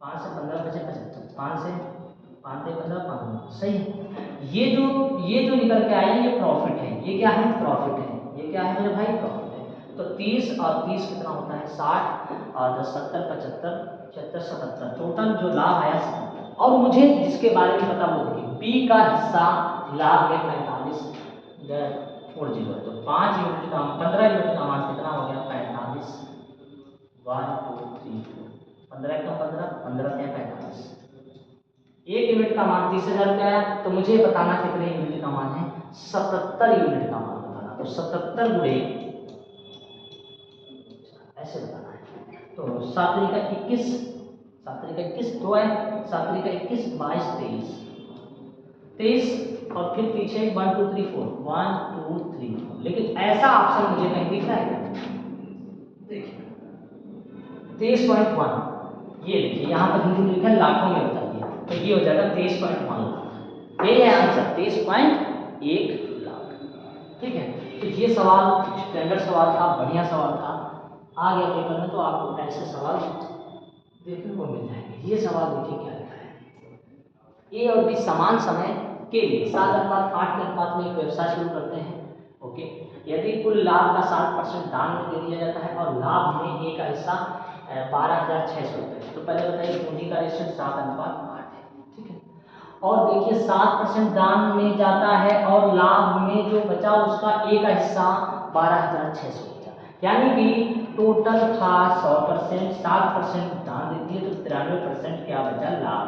Speaker 1: 5 से 15 बचे 75, 5 से 5 से 15 15, सही है। ये जो निकल के आया ये प्रॉफिट है, ये क्या है, प्रॉफिट है, ये क्या है मेरे भाई, प्रॉफिट है। तो 30 और 30 कितना होता है, 60 और 10 70 75 76 77, टोटल जो लाभ आया 77। और मुझे जिसके बारे में पता वो देखिए, बी का हिस्सा लाभ में 45 4 जीरो है, तो 5 यूनिट का 15 यूनिट का मान कितना हो गया, 45, 1 2 3 4, 15 का 15 15 के 45, 1 यूनिट का मान 30,000 रुपया आया, तो मुझे बताना कितने यूनिट का मान है, 77 यूनिट का मान बताना। तो 77 गुणे, ऐसे बताना है, तो 7 का 21 7 तरीका 21 2 है, 7 तरीका 21 22 23 और फिर पीछे 1 2 3 4 1 2 3 4, लेकिन ऐसा ऑप्शन मुझे कहीं दिख रहा है? देखिए 23.1, ये देखिए यहाँ पर हिंदी में लिखा है लाखों में बताइए, तो ये हो जाएगा 23.1 लाख। ये है आंसर 23.1 लाख। ठीक है, तो ये सवाल स्टैंडर्ड सवाल था, बढ़िया सवाल था, आ गया पेपर में, तो आपको ऐसे सवाल देखने को मिल जाएंगे। ये सवाल देखिए क्या लिखा है, ए और बी समान समय के लिए 7:8 के अनुपात में एक व्यवसाय शुरू करते हैं। ओके, यदि कुल लाभ का 7% दान में दे दिया जाता है और लाभ में ए का हिस्सा 12,600 रुपये, तो पहले बताइए पूंजी का रेशियो 7:8 है। ठीक है, और देखिए 7% दान में जाता है और लाभ में जो बचा उसका ए का हिस्सा 12,600 बचा, यानी कि टोटल था 100%, 7% दान देती है तो 93% क्या बचा? लाभ।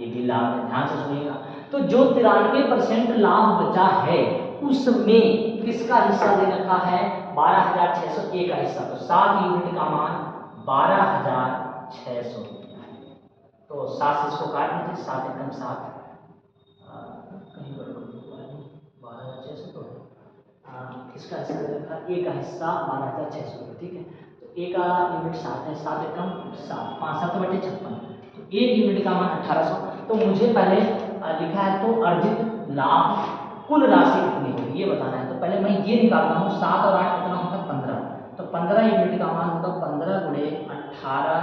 Speaker 1: ये भी लाभ है, ध्यान से सुनिएगा। तो जो 93% लाभ बचा है उसमें किसका हिस्सा दे रखा है? 12,600 ए का हिस्सा, तो 7 यूनिट का मान 12,600 रुपया है। तो 7 से इसको काट लीजिए, 7 एकदम 7 कहीं गड़बड़ हुआ नहीं, 12,600 तो किसका हिस्सा दे रखा? ए का हिस्सा 12,600 रुपये। ठीक है, तो ए का यूनिट 7 है, 7 एकम 7, 5 7 बटे 56, तो 1 यूनिट का मान 1800। तो मुझे पहले लिखा है तो अर्जित लाभ कुल राशि कितनी होगी ये बताना है। तो पहले मैं ये निकालता हूँ, 7 और 8 कितना होगा? 15, तो 15 यूनिट का मान होगा 15 गुणे 18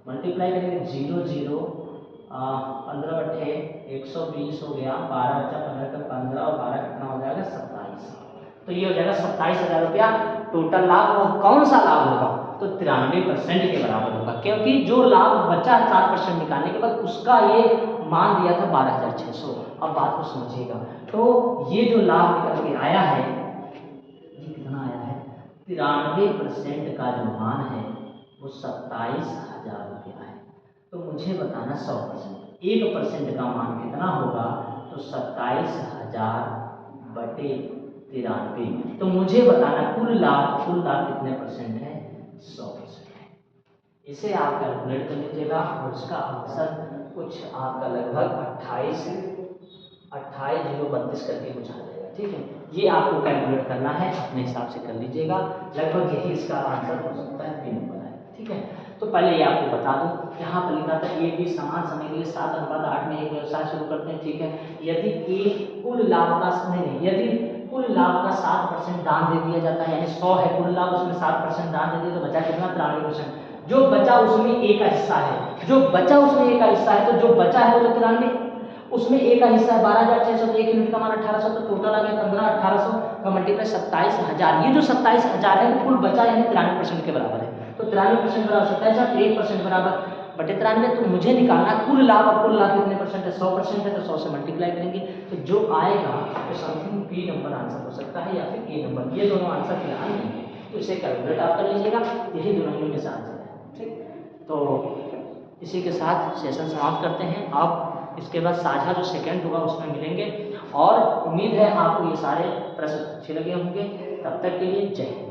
Speaker 1: मल्टीप्लाई करेंगे 0 0 15 बटे 120 हो गया, 12 बचा 15 का 15 और 12 कितना हो जाएगा? 27। तो ये हो जाएगा 27,000 रुपया टोटल लाभ। और कौन सा लाभ होगा? तो 93% के बराबर होगा, क्योंकि जो लाभ बचा 7% निकालने के बाद उसका ये मान दिया था 12,600। अब बात को समझिएगा, तो ये जो लाभ निकल के आया है ये कितना आया है? 93% का जो मान है वो 27,000 रुपया है। तो मुझे बताना 100%, 1% का मान कितना होगा? तो 27,000 बटे 93। तो मुझे बताना कुल लाभ कितने परसेंट है? 100% है। इसे आप कैलकुलेट कर लीजिएगा और इसका आंसर कुछ आपका लगभग 28,032 करके कुछ आ जाएगा। ठीक है, ये आपको कैलकुलेट करना है, अपने हिसाब से कर लीजिएगा, लगभग यही इसका आंसर हो सकता है, 3 नंबर है। ठीक है, तो पहले ये आपको बता दूं, यहाँ पर लिखा था ए बी समान समय के लिए 7:8 में एक व्यवसाय शुरू करते हैं। ठीक है, यदि ए कुल लाभ का यदि कुल लाभ का 7% दान दे दिया जाता है, यानी 100 है कुल लाभ, उसमें 7% दान दे दिया तो बचा कितना? 93%। जो बचा उसमें ए का हिस्सा है, जो बचा उसमें ए का हिस्सा है, तो जो बचा है वो तो 93, उसमें ए का हिस्सा है 12,600, तो 1 यूनिट का मान 1800, तो टोटल आ गया 15, 1800 का मल्टीप्लाई 27,000। ये जो 27,000 है वो कुल बचा यानी 93% के बराबर है। तो 93% बराबर 27,000, 1% बराबर बटे 93। तो मुझे निकालना कुल लाभ, और कुल लाभ कितने परसेंट है? 100% है, तो 100 से मल्टीप्लाई करेंगे तो जो आएगा तो समथिंग बी नंबर आंसर हो सकता है या फिर ए नंबर, ये दोनों आंसर फिलहाल नहीं है, तो इसे कैलकुलेट आप कर लीजिएगा, यही दोनों में से आंसर है। ठीक, तो इसी के साथ सेशन समाप्त करते हैं। आप इसके बाद साझा जो सेकंड होगा उसमें मिलेंगे, और उम्मीद है आपको ये सारे प्रश्न अच्छे लगे होंगे। तब तक के लिए जय हिंद।